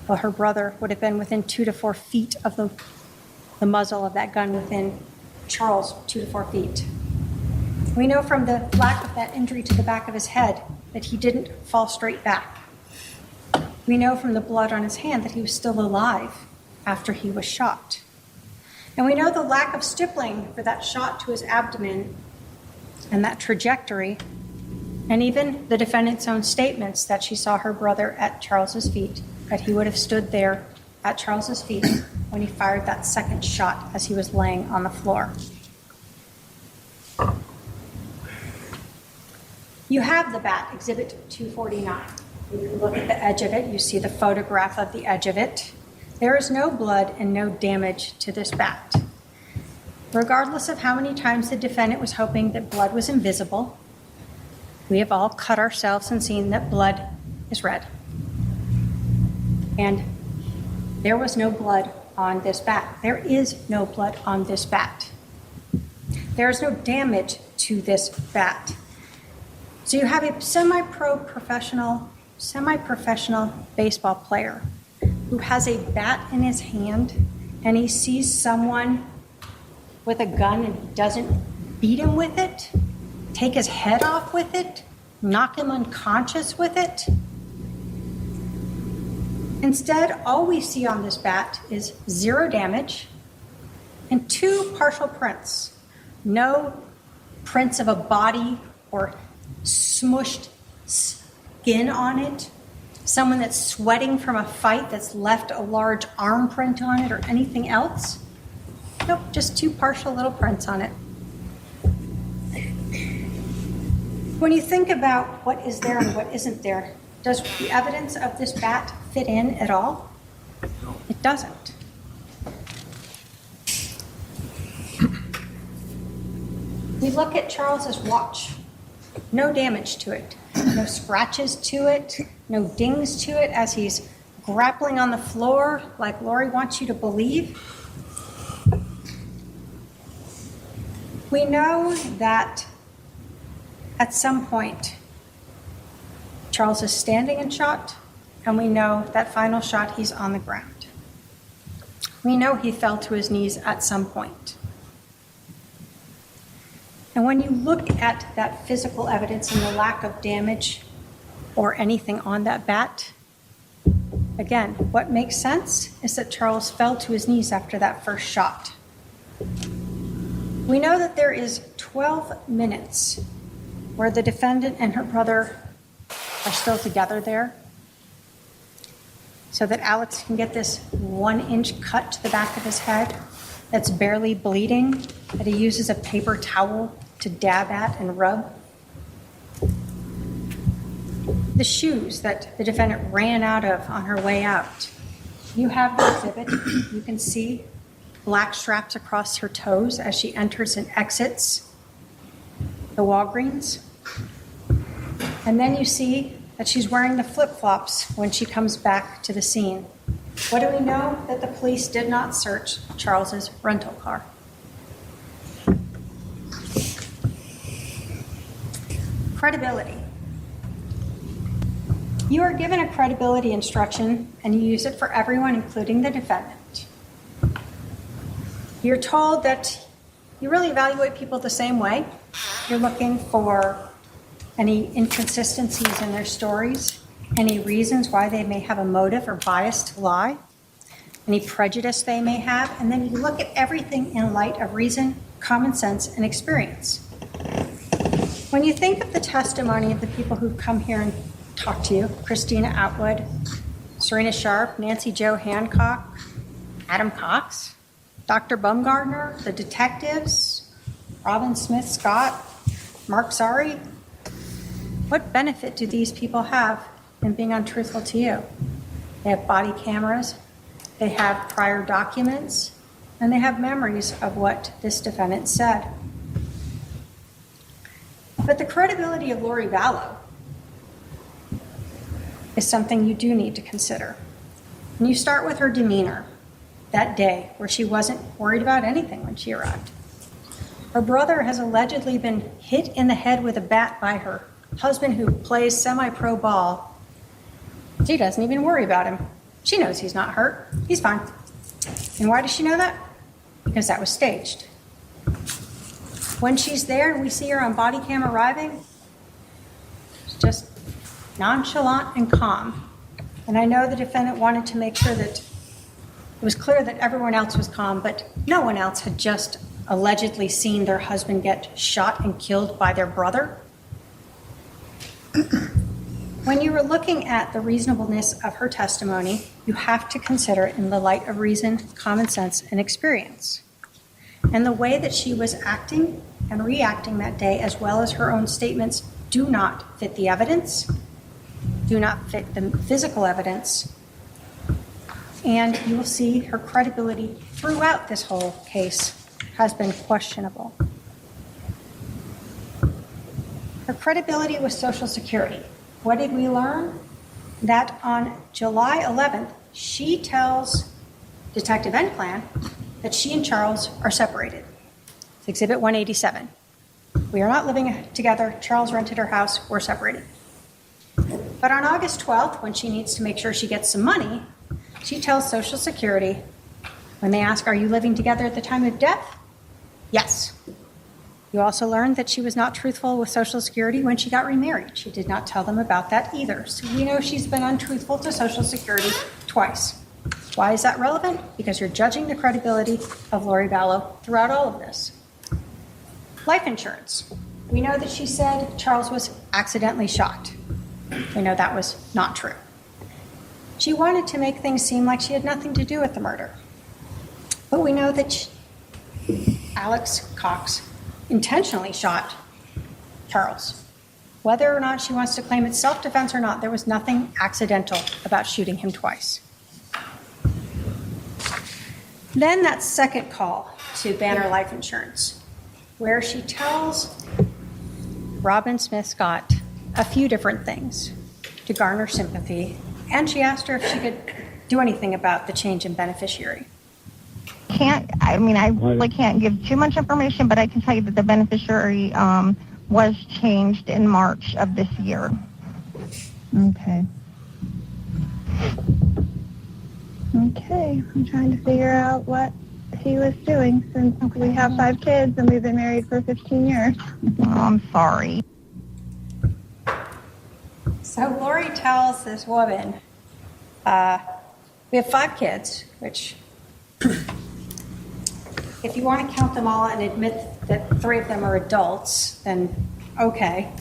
well, her brother would have been within 2 to 4 feet of the muzzle of that gun within Charles, 2 to 4 feet. We know from the lack of that injury to the back of his head that he didn't fall straight back. We know from the blood on his hand that he was still alive after he was shot. And we know the lack of stippling for that shot to his abdomen and that trajectory, and even the defendant's own statements that she saw her brother at Charles's feet, that he would have stood there at Charles's feet when he fired that second shot as he was laying on the floor. You have the bat, Exhibit 249. You can look at the edge of it. You see the photograph of the edge of it. There is no blood and no damage to this bat. Regardless of how many times the defendant was hoping that blood was invisible, we have all cut ourselves and seen that blood is red. And there was no blood on this bat. There is no blood on this bat. There is no damage to this bat. So you have a semi-professional baseball player who has a bat in his hand, and he sees someone with a gun and doesn't beat him with it, take his head off with it, knock him unconscious with it. Instead, all we see on this bat is 0 damage and 2 partial prints. No prints of a body or smushed skin on it. Someone that's sweating from a fight that's left a large arm print on it or anything else. Nope, just 2 partial little prints on it. When you think about what is there and what isn't there, does the evidence of this bat fit in at all? It doesn't. We look at Charles's watch. No damage to it. No scratches to it. No dings to it as he's grappling on the floor like Lori wants you to believe. We know that at some point, Charles is standing and shot, and we know that final shot, he's on the ground. We know he fell to his knees at some point. And when you look at that physical evidence and the lack of damage or anything on that bat, again, what makes sense is that Charles fell to his knees after that first shot. We know that there is 12 minutes where the defendant and her brother are still together there, so that Alex can get this 1-inch cut to the back of his head that's barely bleeding, that he uses a paper towel to dab at and rub. The shoes that the defendant ran out of on her way out. You have the exhibit. You can see black straps across her toes as she enters and exits the Walgreens. And then you see that she's wearing the flip-flops when she comes back to the scene. What do we know? That the police did not search Charles's rental car. Credibility. You are given a credibility instruction and you use it for everyone, including the defendant. You're told that you really evaluate people the same way. You're looking for any inconsistencies in their stories, any reasons why they may have a motive or bias to lie, any prejudice they may have, and then you look at everything in light of reason, common sense, and experience. When you think of the testimony of the people who've come here and talked to you, Christina Atwood, Serena Sharp, Nancy Jo Hancock, Adam Cox, Dr. Bumgardner, the detectives, Robin Smith Scott, Mark Zari, what benefit do these people have in being untruthful to you? They have body cameras, they have prior documents, and they have memories of what this defendant said. But the credibility of Lori Vallow is something you do need to consider. And you start with her demeanor that day, where she wasn't worried about anything when she arrived. Her brother has allegedly been hit in the head with a bat by her husband, who plays semi-pro ball. She doesn't even worry about him. She knows he's not hurt. He's fine. And why does she know that? Because that was staged. When she's there and we see her on body cam arriving, she's just nonchalant and calm. And I know the defendant wanted to make sure that it was clear that everyone else was calm, but no one else had just allegedly seen their husband get shot and killed by their brother. When you were looking at the reasonableness of her testimony, you have to consider it in the light of reason, common sense, and experience. And the way that she was acting and reacting that day, as well as her own statements, do not fit the evidence, do not fit the physical evidence, and you will see her credibility throughout this whole case has been questionable. Her credibility with Social Security. What did we learn? That on July 11th, she tells Detective Enclan that she and Charles are separated. It's Exhibit 187. We are not living together. Charles rented her house. We're separated. But on August 12th, when she needs to make sure she gets some money, she tells Social Security, when they ask, are you living together at the time of death? Yes. You also learned that she was not truthful with Social Security when she got remarried. She did not tell them about that either. So we know she's been untruthful to Social Security twice. Why is that relevant? Because you're judging the credibility of Lori Vallow throughout all of this. Life insurance. We know that she said Charles was accidentally shot. We know that was not true. She wanted to make things seem like she had nothing to do with the murder. But we know that Alex Cox intentionally shot Charles. Whether or not she wants to claim it's self-defense or not, there was nothing accidental about shooting him twice. Then that second call to Banner Life Insurance, where she tells Robin Smith Scott a few different things to garner sympathy, and she asked her if she could do anything about the change in beneficiary. I really can't give too much information, but I can tell you that the beneficiary was changed in March of this year. Okay. Okay, I'm trying to figure out what he was doing since we have 5 kids and we've been married for 15 years. Oh, I'm sorry. So Lori tells this woman, we have 5 kids, which if you want to count them all and admit that 3 of them are adults, then okay.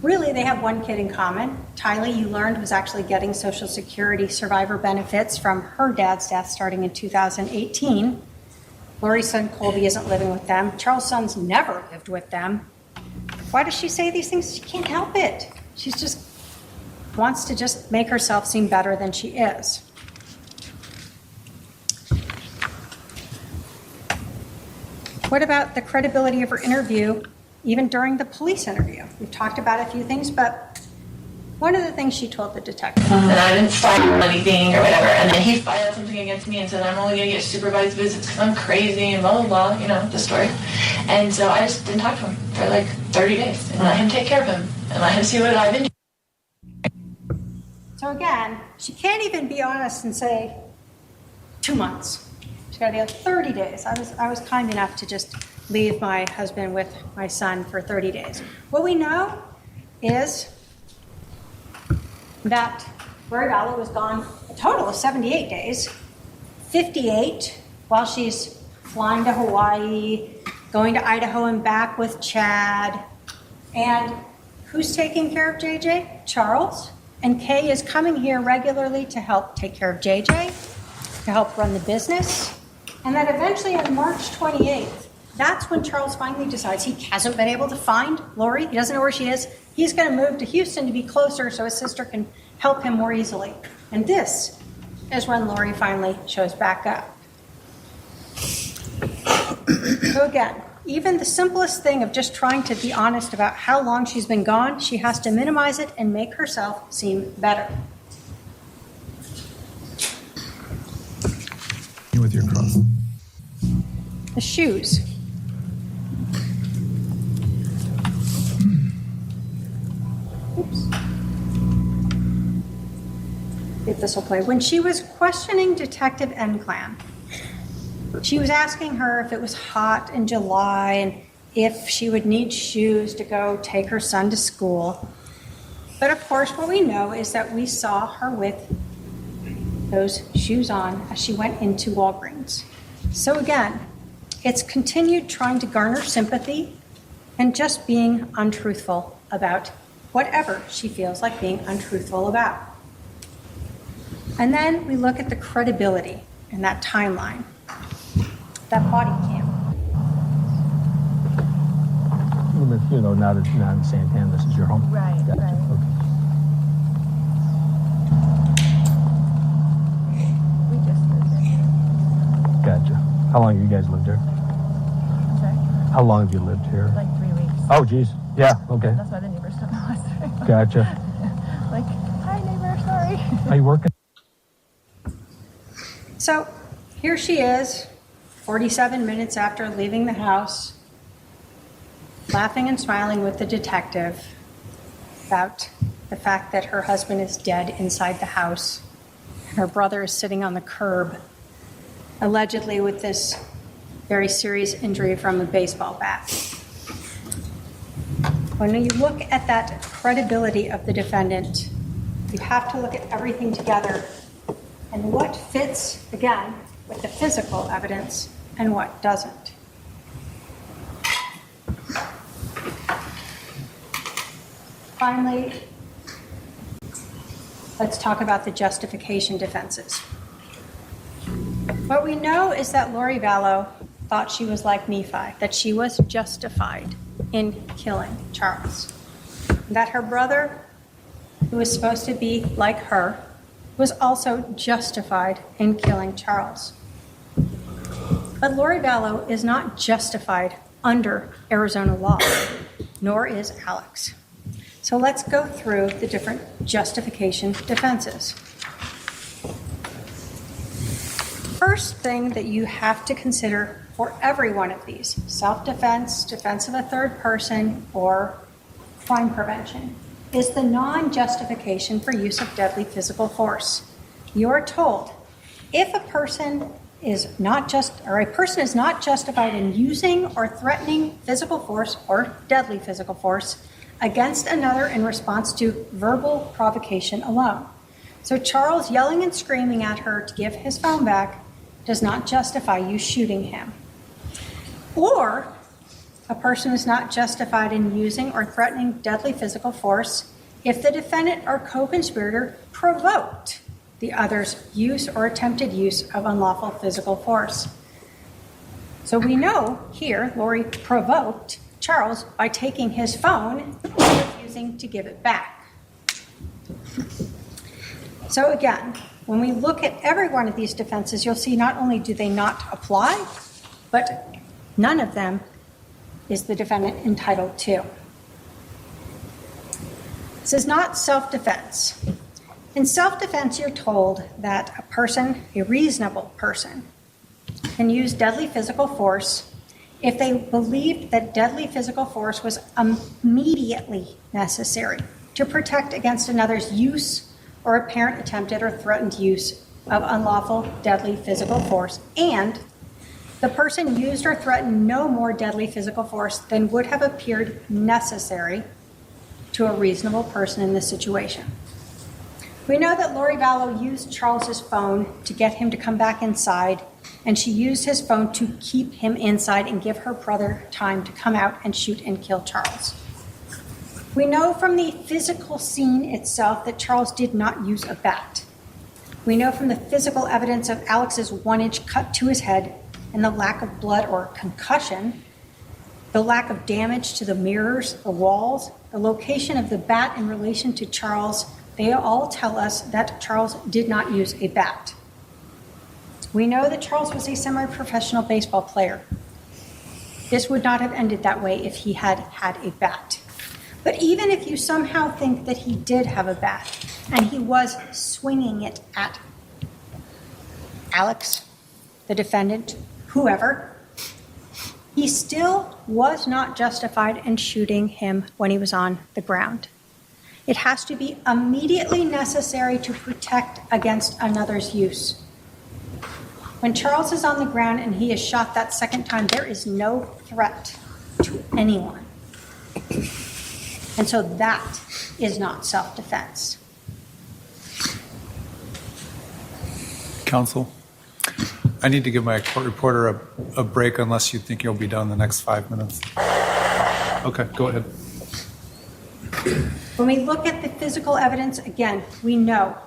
Really, they have 1 kid in common. Tylee, you learned, was actually getting Social Security survivor benefits from her dad's death starting in 2018. Lori's son, Colby, isn't living with them. Charles' son's never lived with them. Why does she say these things? She can't help it. She just wants to just make herself seem better than she is. What about the credibility of her interview, even during the police interview? We've talked about a few things, but one of the things she told the detective. And I didn't file anything or whatever. And then he filed something against me and said, I'm only going to get supervised visits because I'm crazy and blah, blah, blah, you know, the story. And so I just didn't talk to him for like 30 days and let him take care of him and let him see what I've been doing. So again, she can't even be honest and say 2 months. She's got to be like 30 days. I was kind enough to just leave my husband with my son for 30 days. What we know is that Lori Vallow was gone a total of 78 days, 58 while she's flying to Hawaii, going to Idaho and back with Chad. And who's taking care of JJ? Charles. And Kay is coming here regularly to help take care of JJ, to help run the business. And then eventually on March 28th, that's when Charles finally decides he hasn't been able to find Lori. He doesn't know where she is. He's going to move to Houston to be closer so his sister can help him more easily. And this is when Lori finally shows back up. So again, even the simplest thing of just trying to be honest about how long she's been gone, she has to minimize it and make herself seem better. With your cross. The shoes. Oops. If this will play. When she was questioning Detective Enclan, she was asking her if it was hot in July and if she would need shoes to go take her son to school. But of course, what we know is that we saw her with those shoes on as she went into Walgreens. So again, it's continued trying to garner sympathy and just being untruthful about whatever she feels like being untruthful about. And then we look at the credibility in that timeline, that body cam. You live here, though, not in Santan. This is your home? Right, Gotcha. right. Okay. We just moved in here. Gotcha. How long have you guys lived here? I'm sorry? How long have you lived here? Like 3 weeks. Oh, geez. Yeah, okay. That's why the neighbors don't know us. Gotcha. Like, hi neighbor, sorry. Are you working? So here she is, 47 minutes after leaving the house, laughing and smiling with the detective about the fact that her husband is dead inside the house and her brother is sitting on the curb, allegedly with this very serious injury from a baseball bat. When you look at that credibility of the defendant, you have to look at everything together and what fits, again, with the physical evidence and what doesn't. Finally, let's talk about the justification defenses. What we know is that Lori Vallow thought she was like Nephi, that she was justified in killing Charles. That her brother, who was supposed to be like her, was also justified in killing Charles. But Lori Vallow is not justified under Arizona law, nor is Alex. So let's go through the different justification defenses. First thing that you have to consider for every one of these, self-defense, defense of a third person, or crime prevention, is the non-justification for use of deadly physical force. You're told if a person is not justified in using or threatening physical force or deadly physical force against another in response to verbal provocation alone. So Charles yelling and screaming at her to give his phone back does not justify you shooting him. Or a person is not justified in using or threatening deadly physical force if the defendant or co-conspirator provoked the other's use or attempted use of unlawful physical force. So we know here Lori provoked Charles by taking his phone and refusing to give it back. So again, when we look at every one of these defenses, you'll see not only do they not apply, but none of them is the defendant entitled to. This is not self-defense. In self-defense, you're told that a person, a reasonable person, can use deadly physical force if they believed that deadly physical force was immediately necessary to protect against another's use or apparent attempted or threatened use of unlawful deadly physical force, and the person used or threatened no more deadly physical force than would have appeared necessary to a reasonable person in this situation. We know that Lori Vallow used Charles's phone to get him to come back inside, and she used his phone to keep him inside and give her brother time to come out and shoot and kill Charles. We know from the physical scene itself that Charles did not use a bat. We know from the physical evidence of Alex's 1-inch cut to his head and the lack of blood or concussion, the lack of damage to the mirrors, the walls, the location of the bat in relation to Charles, they all tell us that Charles did not use a bat. We know that Charles was a semi-professional baseball player. This would not have ended that way if he had had a bat. But even if you somehow think that he did have a bat and he was swinging it at Alex, the defendant, whoever, he still was not justified in shooting him when he was on the ground. It has to be immediately necessary to protect against another's use. When Charles is on the ground and he is shot that second time, there is no threat to anyone. And so that is not self-defense. Counsel, I need to give my court reporter a break unless you think you'll be done in the next 5 minutes. Okay, go ahead. When we look at the physical evidence, again, we know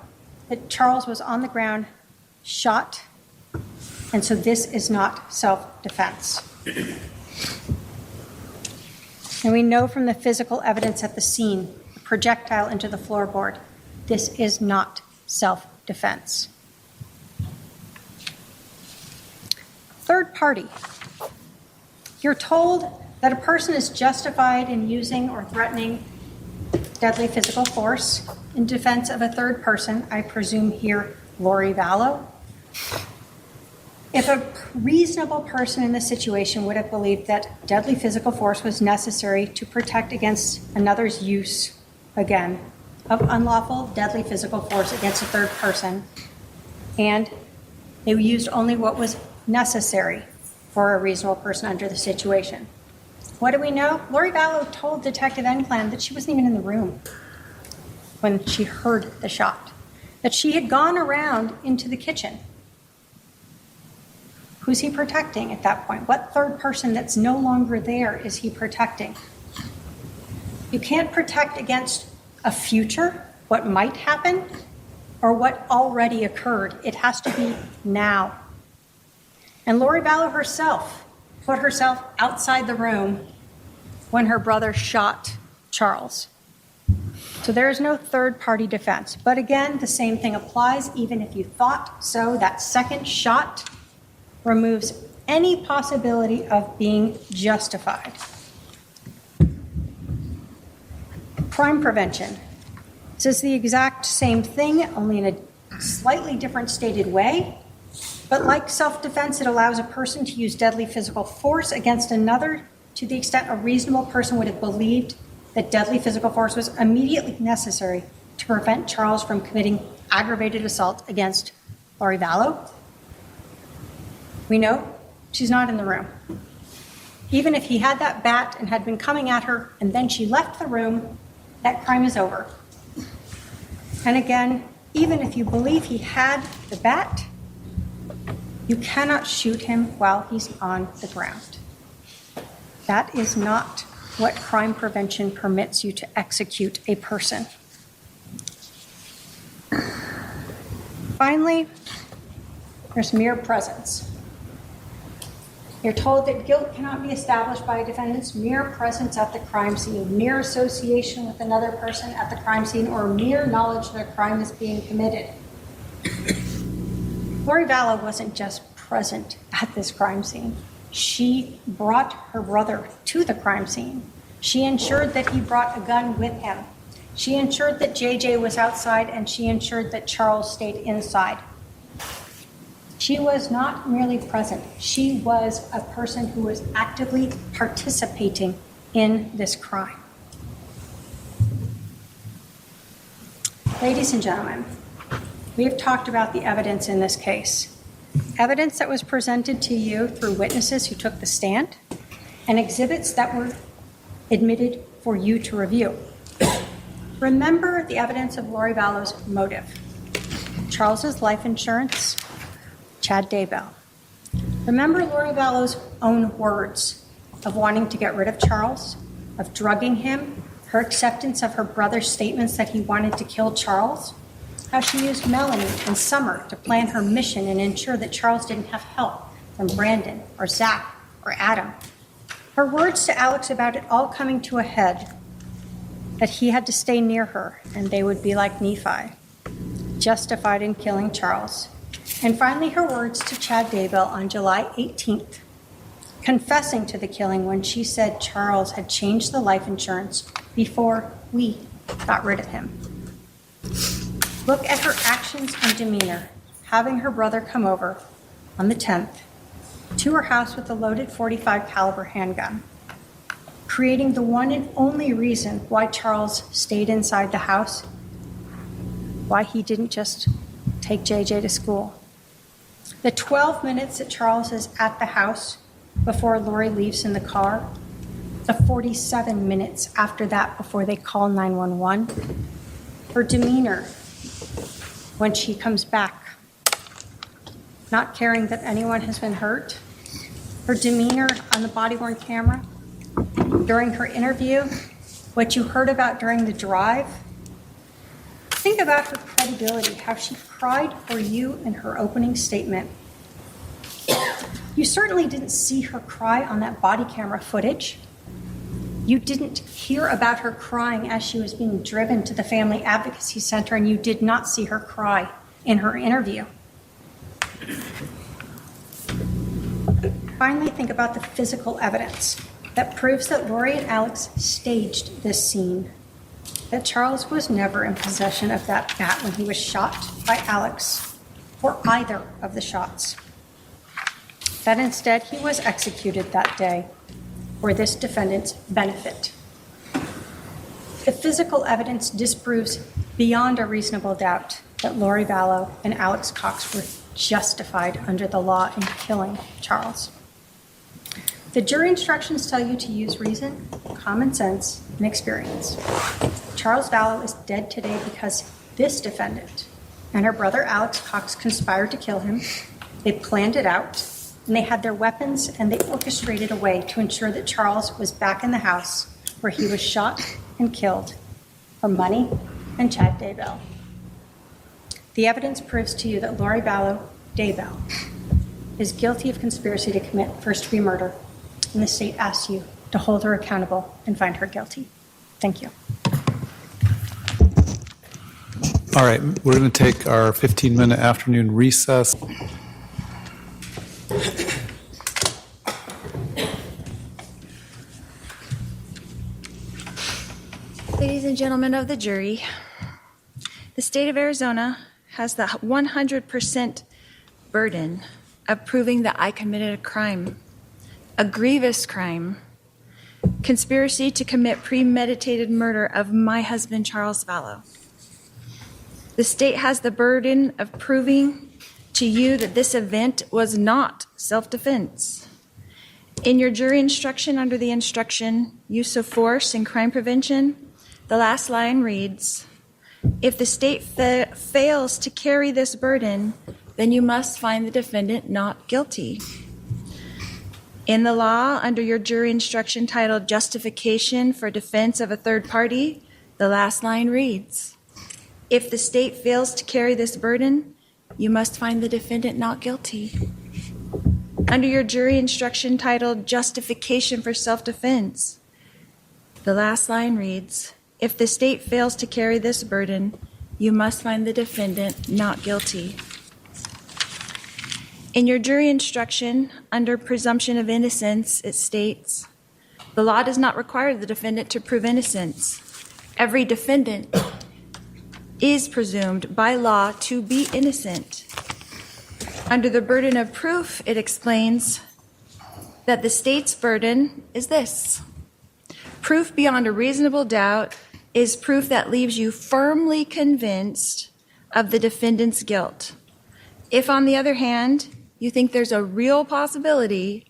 that Charles was on the ground, shot, and so this is not self-defense. And we know from the physical evidence at the scene, a projectile into the floorboard, this is not self-defense. Third party. You're told that a person is justified in using or threatening deadly physical force in defense of a third person, I presume here Lori Vallow. If a reasonable person in this situation would have believed that deadly physical force was necessary to protect against another's use, again, of unlawful deadly physical force against a third person, and they used only what was necessary for a reasonable person under the situation. What do we know? Lori Vallow told Detective Enclam that she wasn't even in the room when she heard the shot, that she had gone around into the kitchen. Who's he protecting at that point? What third person that's no longer there is he protecting? You can't protect against a future, what might happen, or what already occurred. It has to be now. And Lori Vallow herself put herself outside the room when her brother shot Charles. So there is no third-party defense. But again, the same thing applies. Even if you thought so, that second shot removes any possibility of being justified. Crime prevention. This is the exact same thing, only in a slightly different stated way. But like self-defense, it allows a person to use deadly physical force against another to the extent a reasonable person would have believed that deadly physical force was immediately necessary to prevent Charles from committing aggravated assault against Lori Vallow. We know she's not in the room. Even if he had that bat and had been coming at her and then she left the room, that crime is over. And again, even if you believe he had the bat, you cannot shoot him while he's on the ground. That is not what crime prevention permits you to execute a person. Finally, there's mere presence. You're told that guilt cannot be established by a defendant's mere presence at the crime scene, mere association with another person at the crime scene, or mere knowledge that a crime is being committed. Lori Vallow wasn't just present at this crime scene. She brought her brother to the crime scene. She ensured that he brought a gun with him. She ensured that JJ was outside, and she ensured that Charles stayed inside. She was not merely present. She was a person who was actively participating in this crime. Ladies and gentlemen, we have talked about the evidence in this case. Evidence that was presented to you through witnesses who took the stand and exhibits that were admitted for you to review. Remember the evidence of Lori Vallow's motive. Charles's life insurance, Chad Daybell. Remember Lori Vallow's own words of wanting to get rid of Charles, of drugging him, her acceptance of her brother's statements that he wanted to kill Charles, how she used Melanie and Summer to plan her mission and ensure that Charles didn't have help from Brandon or Zach or Adam. Her words to Alex about it all coming to a head, that he had to stay near her and they would be like Nephi, justified in killing Charles. And finally, her words to Chad Daybell on July 18th, confessing to the killing when she said Charles had changed the life insurance before we got rid of him. Look at her actions and demeanor, having her brother come over on the 10th to her house with a loaded .45 caliber handgun, creating the one and only reason why Charles stayed inside the house, why he didn't just take JJ to school. The 12 minutes that Charles is at the house before Lori leaves in the car, the 47 minutes after that before they call 911, her demeanor when she comes back, not caring that anyone has been hurt, her demeanor on the body-worn camera, during her interview, what you heard about during the drive. Think about her credibility, how she cried for you in her opening statement. You certainly didn't see her cry on that body camera footage. You didn't hear about her crying as she was being driven to the Family Advocacy Center, and you did not see her cry in her interview. Finally, think about the physical evidence that proves that Lori and Alex staged this scene, that Charles was never in possession of that bat when he was shot by Alex, or either of the shots, that instead he was executed that day for this defendant's benefit. The physical evidence disproves beyond a reasonable doubt that Lori Vallow and Alex Cox were justified under the law in killing Charles. The jury instructions tell you to use reason, common sense, and experience. Charles Vallow is dead today because this defendant and her brother Alex Cox conspired to kill him. They planned it out, and they had their weapons, and they orchestrated a way to ensure that Charles was back in the house where he was shot and killed for money and Chad Daybell. The evidence proves to you that Lori Vallow, Daybell, is guilty of conspiracy to commit first-degree murder, and the state asks you to hold her accountable and find her guilty. Thank you. All right, we're going to take our 15-minute afternoon recess. Ladies and gentlemen of the jury, the state of Arizona has the 100% burden of proving that I committed a crime, a grievous crime, conspiracy to commit premeditated murder of my husband, Charles Vallow. The state has the burden of proving to you that this event was not self-defense. In your jury instruction under the instruction, use of force and crime prevention, the last line reads, if the state fails to carry this burden, then you must find the defendant not guilty. In the law, under your jury instruction titled Justification for Defense of a Third Party, the last line reads, if the state fails to carry this burden, you must find the defendant not guilty. Under your jury instruction titled Justification for Self-Defense, the last line reads, if the state fails to carry this burden, you must find the defendant not guilty. In your jury instruction, under presumption of innocence, it states, the law does not require the defendant to prove innocence. Every defendant is presumed by law to be innocent. Under the burden of proof, it explains that the state's burden is this. Proof beyond a reasonable doubt is proof that leaves you firmly convinced of the defendant's guilt. If, on the other hand, you think there's a real possibility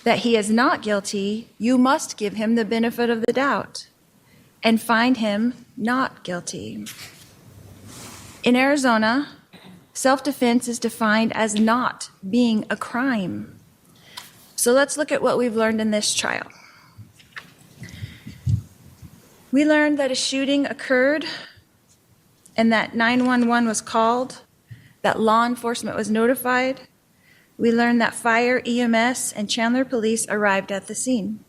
that he is not guilty, you must give him the benefit of the doubt and find him not guilty. In Arizona, self-defense is defined as not being a crime. So let's look at what we've learned in this trial. We learned that a shooting occurred and that 911 was called, that law enforcement was notified. We learned that fire, EMS, and Chandler police arrived at the scene.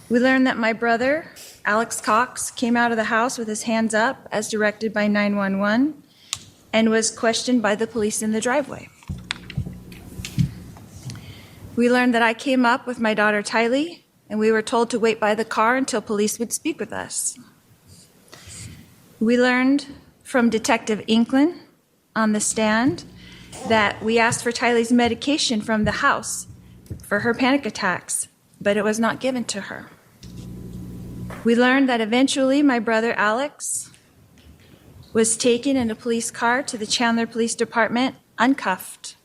We learned that my brother, Alex Cox, came out of the house with his hands up as directed by 911 and was questioned by the police in the driveway. We learned that I came up with my daughter Tylee, and we were told to wait by the car until police would speak with us. We learned from Detective Inklin on the stand that we asked for Tylee's medication from the house for her panic attacks, but it was not given to her. We learned that eventually my brother Alex was taken in a police car to the Chandler Police Department uncuffed.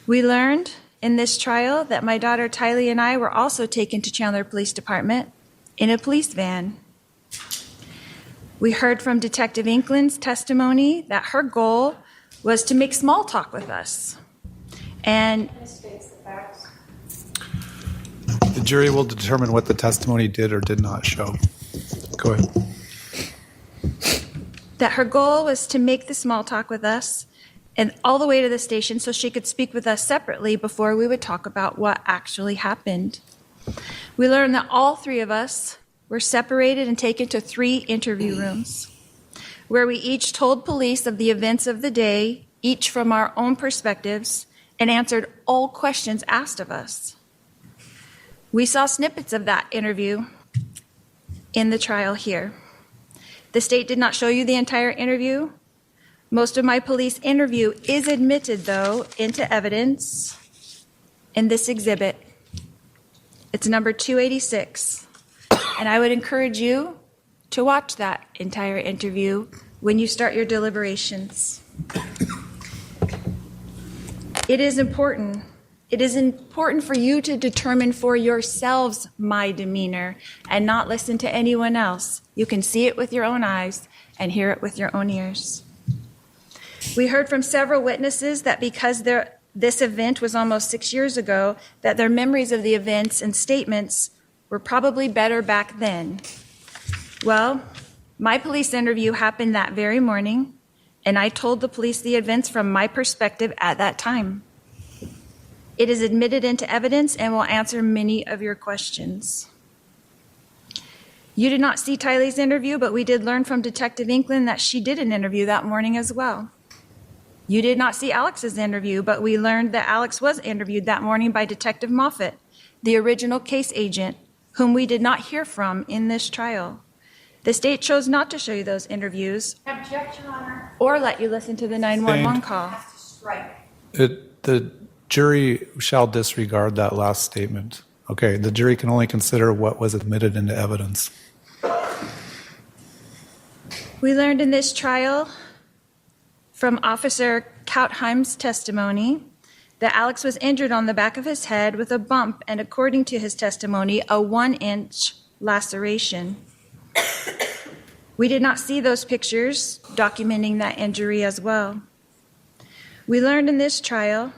We learned in this trial that my daughter Tylee and I were also taken to Chandler Police Department in a police van. We heard from Detective Inklin's testimony that her goal was to make small talk with us. And The jury will determine what the testimony did or did not show. Go ahead. that her goal was to make the small talk with us and all the way to the station so she could speak with us separately before we would talk about what actually happened. We learned that all three of us were separated and taken to 3 interview rooms where we each told police of the events of the day, each from our own perspectives, and answered all questions asked of us. We saw snippets of that interview in the trial here. The state did not show you the entire interview. Most of my police interview is admitted, though, into evidence in this exhibit. It's number 286. And I would encourage you to watch that entire interview when you start your deliberations. It is important It is important for you to determine for yourselves my demeanor and not listen to anyone else. You can see it with your own eyes and hear it with your own ears. We heard from several witnesses that because this event was almost 6 years ago, that their memories of the events and statements were probably better back then. Well, my police interview happened that very morning, and I told the police the events from my perspective at that time. It is admitted into evidence and will answer many of your questions. You did not see Tylee's interview, but we did learn from Detective Inkland that she did an interview that morning as well. You did not see Alex's interview, but we learned that Alex was interviewed that morning by Detective Moffett, the original case agent, whom we did not hear from in this trial. The state chose not to show you those interviews. Objection, Honor. Or let you listen to the 911 call. The jury shall disregard that last statement. Okay, the jury can only consider what was admitted into evidence. We learned in this trial from Officer Kautheim's testimony that Alex was injured on the back of his head with a bump and, according to his testimony, a 1-inch laceration. We did not see those pictures documenting that injury as well. We learned in this trial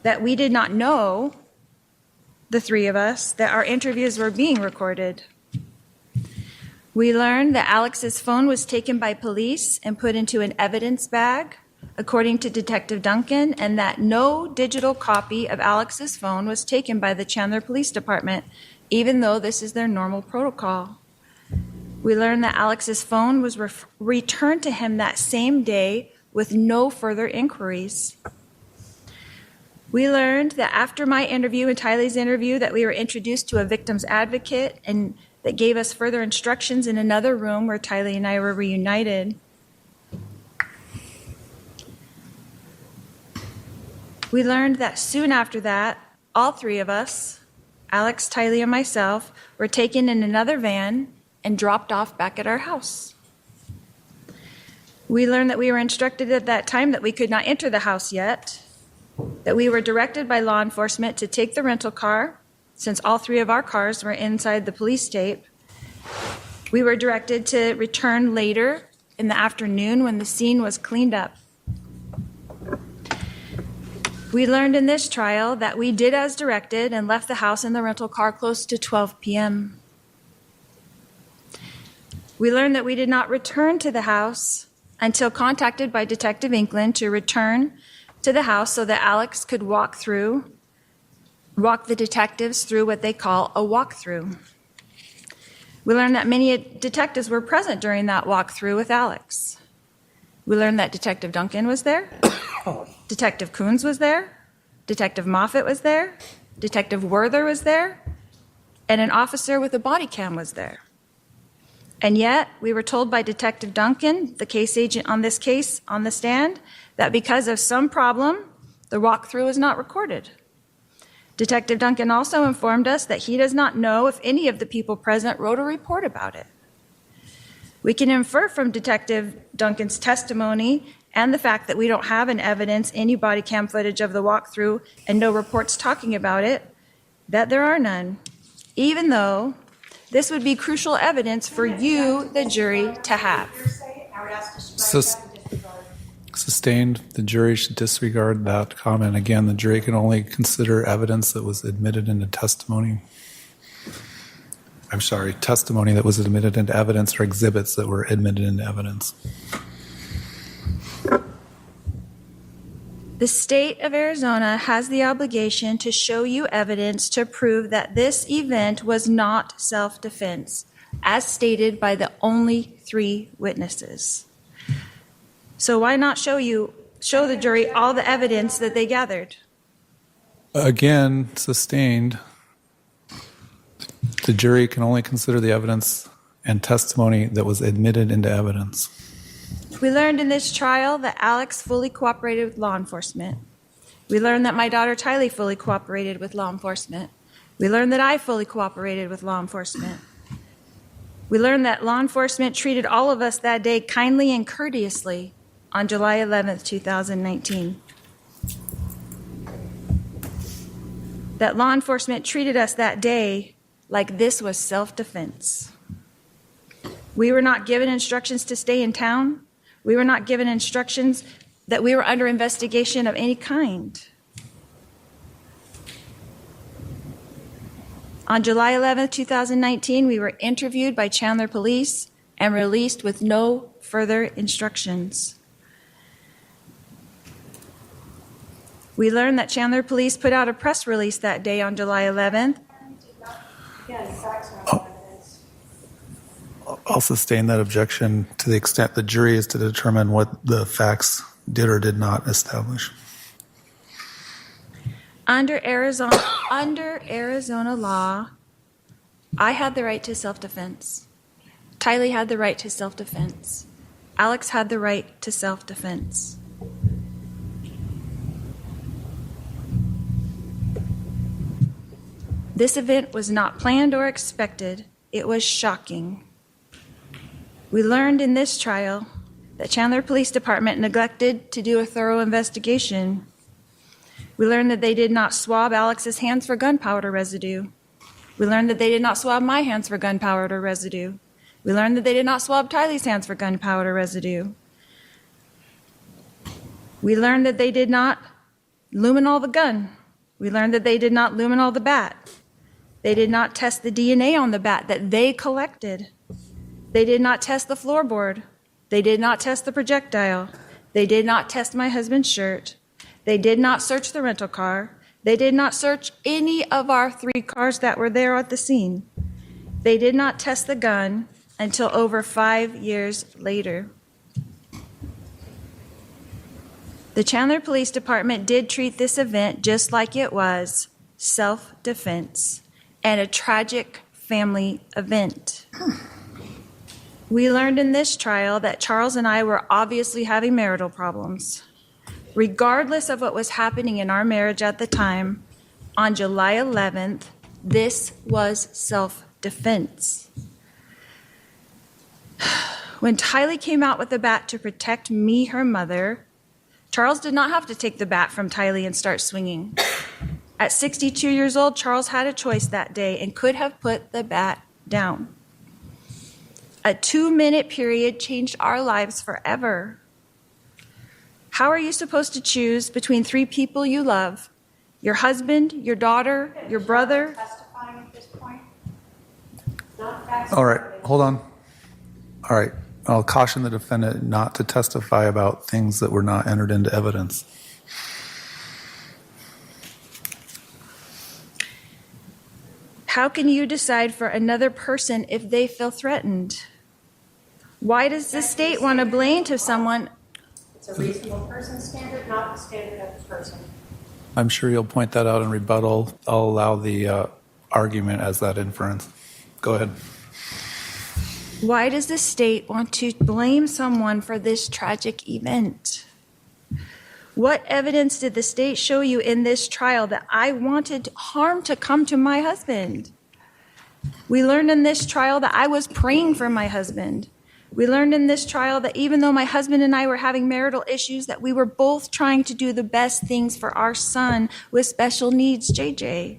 that we did not know, the three of us, that our interviews were being recorded. We learned that Alex's phone was taken by police and put into an evidence bag, according to Detective Duncan, and that no digital copy of Alex's phone was taken by the Chandler Police Department, even though this is their normal protocol. We learned that Alex's phone was returned to him that same day with no further inquiries. We learned that after my interview and Tylee's interview that we were introduced to a victim's advocate and that gave us further instructions in another room where Tylee and I were reunited. We learned that soon after that, all three of us, Alex, Tylee, and myself, were taken in another van and dropped off back at our house. We learned that we were instructed at that time that we could not enter the house yet, that we were directed by law enforcement to take the rental car, since all three of our cars were inside the police tape. We were directed to return later in the afternoon when the scene was cleaned up. We learned in this trial that we did as directed and left the house in the rental car close to 12 p.m. We learned that we did not return to the house until contacted by Detective Inkland to return to the house so that Alex could walk the detectives through what they call a walkthrough. We learned that many detectives were present during that walkthrough with Alex. We learned that Detective Duncan was there, Detective Coons was there, Detective Moffett was there, Detective Werther was there, and an officer with a body cam was there. And yet, we were told by Detective Duncan, the case agent on this case on the stand, that because of some problem, the walkthrough was not recorded. Detective Duncan also informed us that he does not know if any of the people present wrote a report about it. We can infer from Detective Duncan's testimony and the fact that we don't have in evidence any body cam footage of the walkthrough and no reports talking about it, that there are none, even though this would be crucial evidence for you, the jury, to have. Sustained. The jury should disregard that comment. Again, the jury can only consider evidence that was admitted into testimony. Testimony that was admitted into evidence or exhibits that were admitted into evidence. The state of Arizona has the obligation to show you evidence to prove that this event was not self-defense, as stated by the only three witnesses. So why not show the jury all the evidence that they gathered? Again, sustained. The jury can only consider the evidence and testimony that was admitted into evidence. We learned in this trial that Alex fully cooperated with law enforcement. We learned that my daughter Tylee fully cooperated with law enforcement. We learned that I fully cooperated with law enforcement. We learned that law enforcement treated all of us that day kindly and courteously on July 11th, 2019. that law enforcement treated us that day like this was self-defense. We were not given instructions to stay in town. We were not given instructions that we were under investigation of any kind. On July 11th, 2019, we were interviewed by Chandler Police and released with no further instructions. We learned that Chandler Police put out a press release that day on July 11th. I'll sustain that objection to the extent the jury is to determine what the facts did or did not establish. Under Arizona law, I had the right to self-defense. Tylee had the right to self-defense. Alex had the right to self-defense. This event was not planned or expected. It was shocking. We learned in this trial that Chandler Police Department neglected to do a thorough investigation. We learned that they did not swab Alex's hands for gunpowder residue. We learned that they did not swab my hands for gunpowder residue. We learned that they did not swab Tylee's hands for gunpowder residue. We learned that they did not luminol the gun. We learned that they did not luminol the bat. They did not test the DNA on the bat that they collected. They did not test the floorboard. They did not test the projectile. They did not test my husband's shirt. They did not search the rental car. They did not search any of our 3 cars that were there at the scene. They did not test the gun until over 5 years later. The Chandler Police Department did treat this event just like it was, self-defense, and a tragic family event. We learned in this trial that Charles and I were obviously having marital problems. Regardless of what was happening in our marriage at the time, on July 11th, this was self-defense. When Tylee came out with the bat to protect me, her mother, Charles did not have to take the bat from Tylee and start swinging. At 62 years old, Charles had a choice that day and could have put the bat down. A 2-minute period changed our lives forever. How are you supposed to choose between 3 people you love? Your husband, your daughter, your brother? Testifying at this point? All right, hold on. All right, I'll caution the defendant not to testify about things that were not entered into evidence. How can you decide for another person if they feel threatened? Why does the state want to blame to someone? It's a reasonable person standard, not the standard of the person. I'm sure you'll point that out in rebuttal. I'll allow the argument as that inference. Go ahead. Why does the state want to blame someone for this tragic event? What evidence did the state show you in this trial that I wanted harm to come to my husband? We learned in this trial that I was praying for my husband. We learned in this trial that even though my husband and I were having marital issues, that we were both trying to do the best things for our son with special needs, JJ.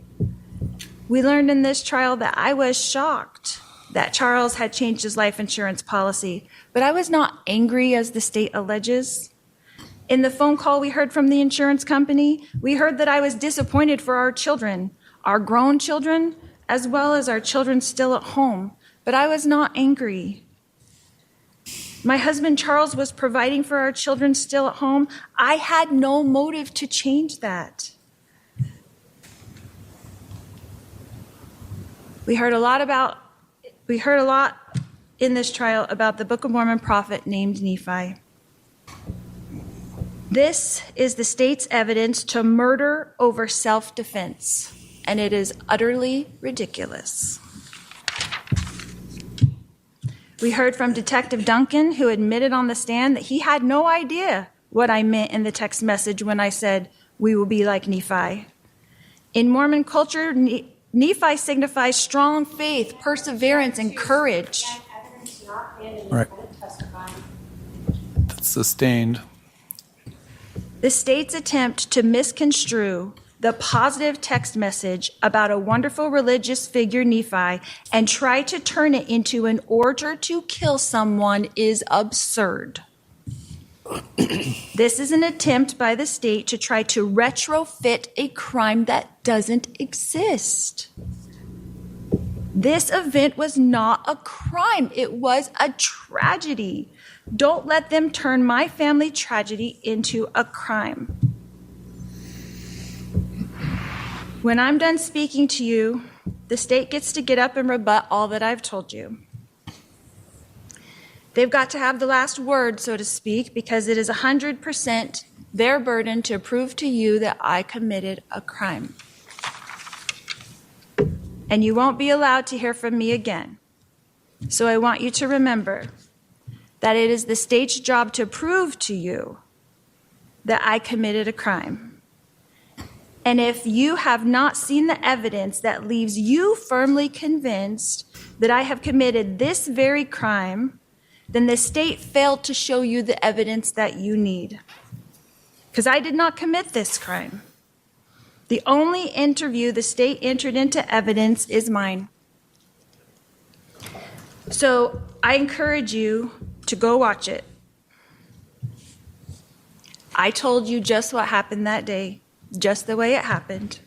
We learned in this trial that I was shocked that Charles had changed his life insurance policy, but I was not angry as the state alleges. In the phone call we heard from the insurance company, we heard that I was disappointed for our children, our grown children, as well as our children still at home, but I was not angry. My husband Charles was providing for our children still at home. I had no motive to change that. We heard a lot in this trial about the Book of Mormon prophet named Nephi. This is the state's evidence to murder over self-defense, and it is utterly ridiculous. We heard from Detective Duncan, who admitted on the stand that he had no idea what I meant in the text message when I said, "We will be like Nephi." In Mormon culture, Nephi signifies strong faith, perseverance, and courage. Right. That's sustained. The state's attempt to misconstrue the positive text message about a wonderful religious figure, Nephi, and try to turn it into an order to kill someone is absurd. This is an attempt by the state to try to retrofit a crime that doesn't exist. This event was not a crime. It was a tragedy. Don't let them turn my family tragedy into a crime. When I'm done speaking to you, the state gets to get up and rebut all that I've told you. They've got to have the last word, so to speak, because it is 100% their burden to prove to you that I committed a crime. And you won't be allowed to hear from me again. So I want you to remember that it is the state's job to prove to you that I committed a crime. And if you have not seen the evidence that leaves you firmly convinced that I have committed this very crime, then the state failed to show you the evidence that you need. Because I did not commit this crime. The only interview the state entered into evidence is mine. So I encourage you to go watch it. I told you just what happened that day, just the way it happened.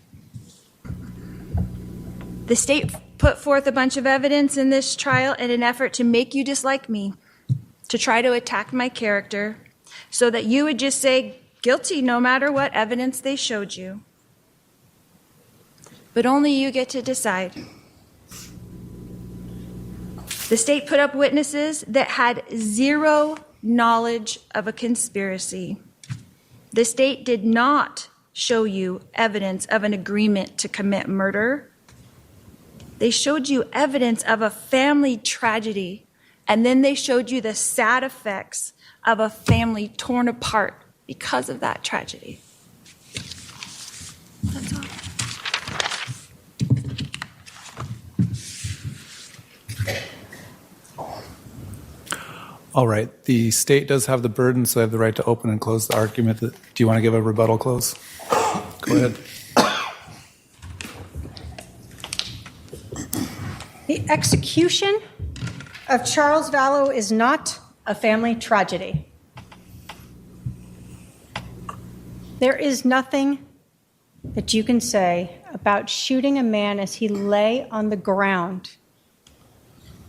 The state put forth a bunch of evidence in this trial in an effort to make you dislike me, to try to attack my character, so that you would just say guilty no matter what evidence they showed you. But only you get to decide. The state put up witnesses that had zero knowledge of a conspiracy. The state did not show you evidence of an agreement to commit murder. They showed you evidence of a family tragedy, and then they showed you the sad effects of a family torn apart because of that tragedy. That's all. All right. The state does have the burden, so they have the right to open and close the argument. Do you want to give a rebuttal close? Go ahead. The execution of Charles Vallow is not a family tragedy. There is nothing that you can say about shooting a man as he lay on the ground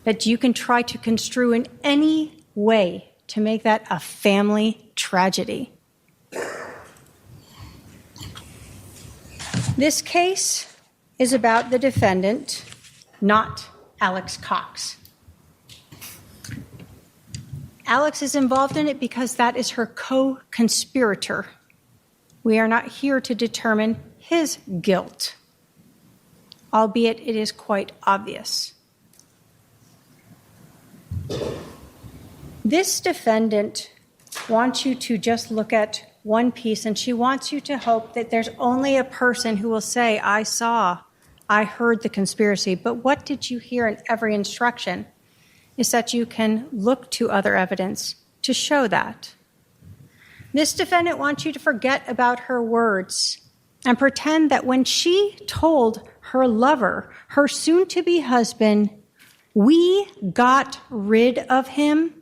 that you can try to construe in any way to make that a family tragedy. This case is about the defendant, not Alex Cox. Alex is involved in it because that is her co-conspirator. We are not here to determine his guilt, albeit it is quite obvious. This defendant wants you to just look at one piece, and she wants you to hope that there's only a person who will say, I saw, I heard the conspiracy. But what did you hear in every instruction is that you can look to other evidence to show that. This defendant wants you to forget about her words and pretend that when she told her lover, her soon-to-be husband, we got rid of him,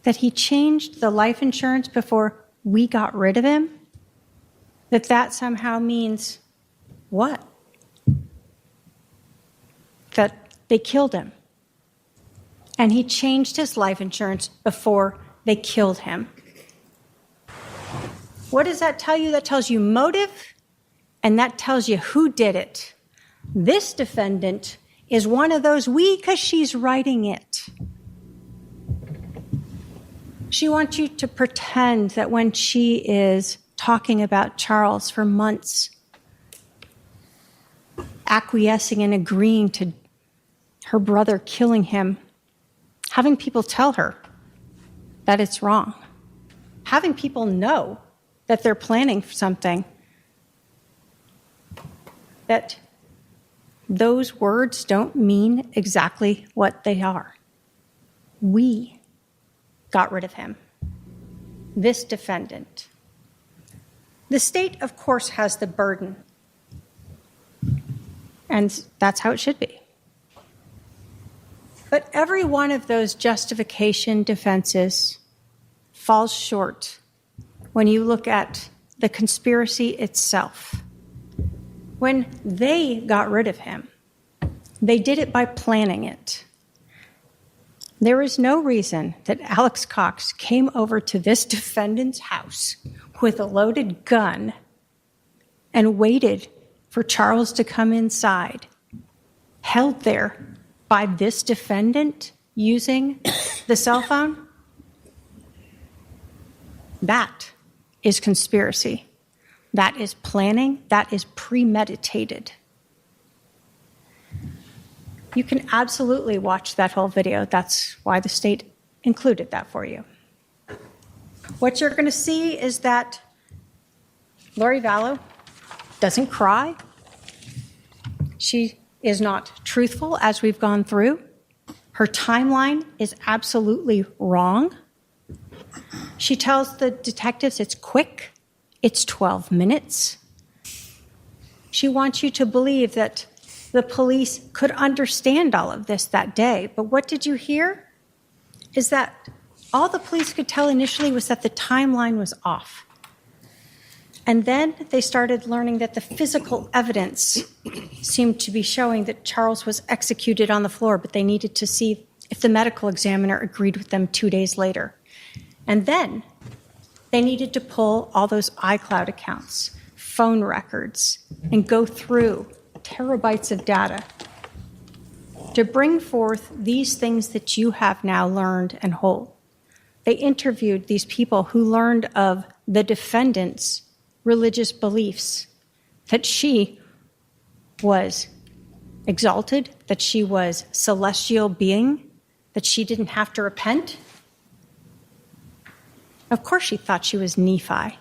that he changed the life insurance before we got rid of him, that somehow means what? That they killed him. And he changed his life insurance before they killed him. What does that tell you? That tells you motive, and that tells you who did it. This defendant is one of those we because she's writing it. She wants you to pretend that when she is talking about Charles for months, acquiescing and agreeing to her brother killing him, having people tell her that it's wrong, having people know that they're planning something, that those words don't mean exactly what they are. We got rid of him. This defendant. The state, of course, has the burden, and that's how it should be. But every one of those justification defenses falls short when you look at the conspiracy itself. When they got rid of him, they did it by planning it. There is no reason that Alex Cox came over to this defendant's house with a loaded gun and waited for Charles to come inside, held there by this defendant using the cell phone. That is conspiracy. That is planning. That is premeditated. You can absolutely watch that whole video. That's why the state included that for you. What you're going to see is that Lori Vallow doesn't cry. She is not truthful, as we've gone through. Her timeline is absolutely wrong. She tells the detectives it's quick, it's 12 minutes. She wants you to believe that the police could understand all of this that day. But what did you hear? Is that all the police could tell initially was that the timeline was off. And then they started learning that the physical evidence seemed to be showing that Charles was executed on the floor, but they needed to see if the medical examiner agreed with them 2 days later. And then they needed to pull all those iCloud accounts, phone records, and go through terabytes of data to bring forth these things that you have now learned and hold. They interviewed these people who learned of the defendant's religious beliefs, that she was exalted, that she was celestial being, that she didn't have to repent. Of course she thought she was Nephi.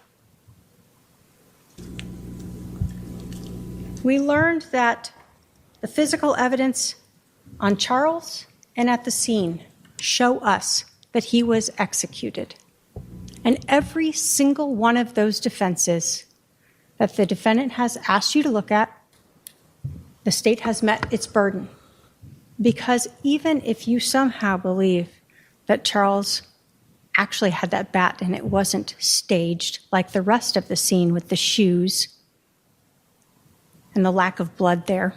We learned that the physical evidence on Charles and at the scene show us that he was executed. And every single one of those defenses that the defendant has asked you to look at, the state has met its burden. Because even if you somehow believe that Charles actually had that bat and it wasn't staged like the rest of the scene with the shoes and the lack of blood there,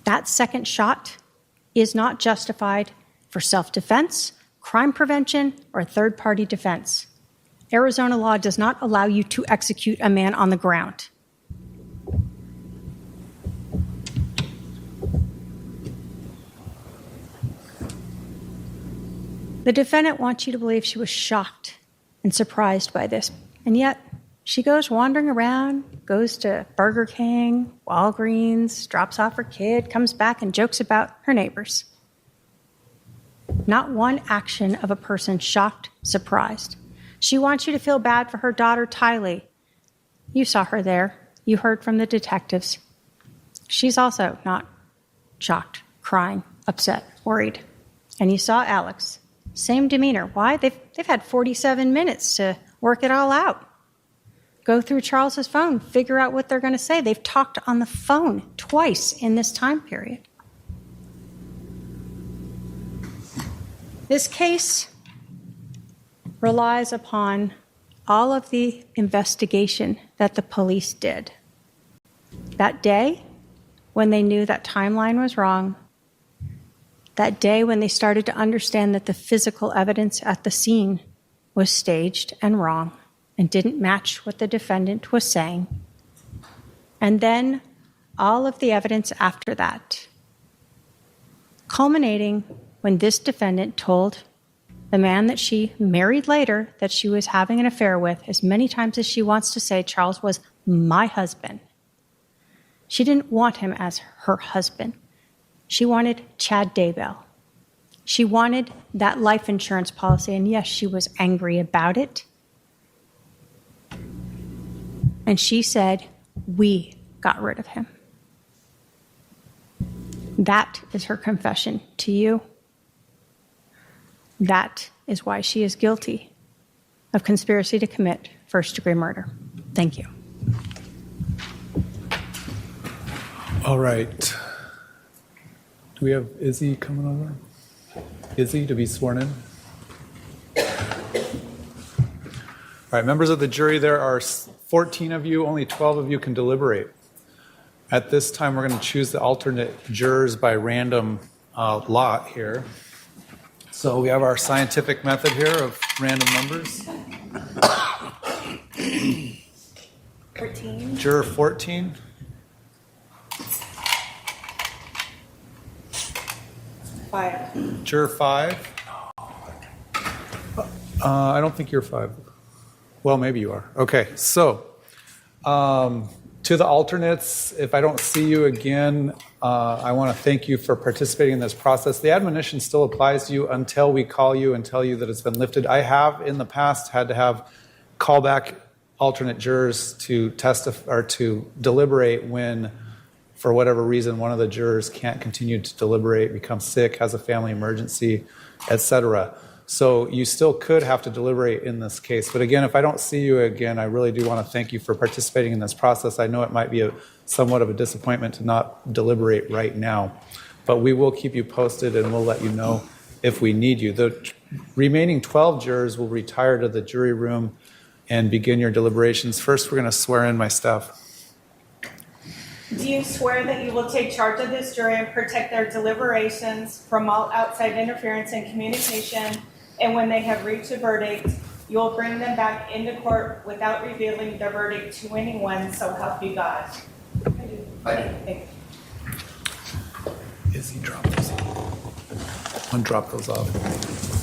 that second shot is not justified for self-defense, crime prevention, or third-party defense. Arizona law does not allow you to execute a man on the ground. The defendant wants you to believe she was shocked and surprised by this, and yet she goes wandering around, goes to Burger King, Walgreens, drops off her kid, comes back and jokes about her neighbors. Not one action of a person shocked, surprised. She wants you to feel bad for her daughter, Tylee. You saw her there. You heard from the detectives. She's also not shocked, crying, upset, worried. And you saw Alex. Same demeanor. Why? They've had 47 minutes to work it all out. Go through Charles's phone, figure out what they're going to say. They've talked on the phone twice in this time period. This case relies upon all of the investigation that the police did. That day, when they knew that timeline was wrong, that day when they started to understand that the physical evidence at the scene was staged and wrong and didn't match what the defendant was saying, and then all of the evidence after that, culminating when this defendant told the man that she married later that she was having an affair with, as many times as she wants to say Charles was my husband. She didn't want him as her husband. She wanted Chad Daybell. She wanted that life insurance policy, and yes, she was angry about it. And she said, we got rid of him. That is her confession to you. That is why she is guilty of conspiracy to commit first-degree murder. Thank you. All right. Do we have Izzy coming over? Izzy to be sworn in? All right, members of the jury, there are 14 of you, only 12 of you can deliberate. At this time, we're going to choose the alternate jurors by random lot here. So we have our scientific method here of random numbers. 14. Juror 14. Five. Juror 5. I don't think you're 5. Well, maybe you are. Okay, so to the alternates, if I don't see you again, I want to thank you for participating in this process. The admonition still applies to you until we call you and tell you that it's been lifted. I have in the past had to have callback alternate jurors to testify or to deliberate when, for whatever reason, one of the jurors can't continue to deliberate, becomes sick, has a family emergency, etc. So you still could have to deliberate in this case. But again, if I don't see you again, I really do want to thank you for participating in this process. I know it might be somewhat of a disappointment to not deliberate right now, but we will keep you posted and we'll let you know if we need you. The remaining 12 jurors will retire to the jury room and begin your deliberations. First, we're going to swear in my staff. Do you swear that you will take charge of this jury and protect their deliberations from all outside interference and communication, and when they have reached a verdict, you will bring them back into court without revealing the verdict to anyone, so help you God? I do. Thank you. Izzy, drop those off. One, drop those off.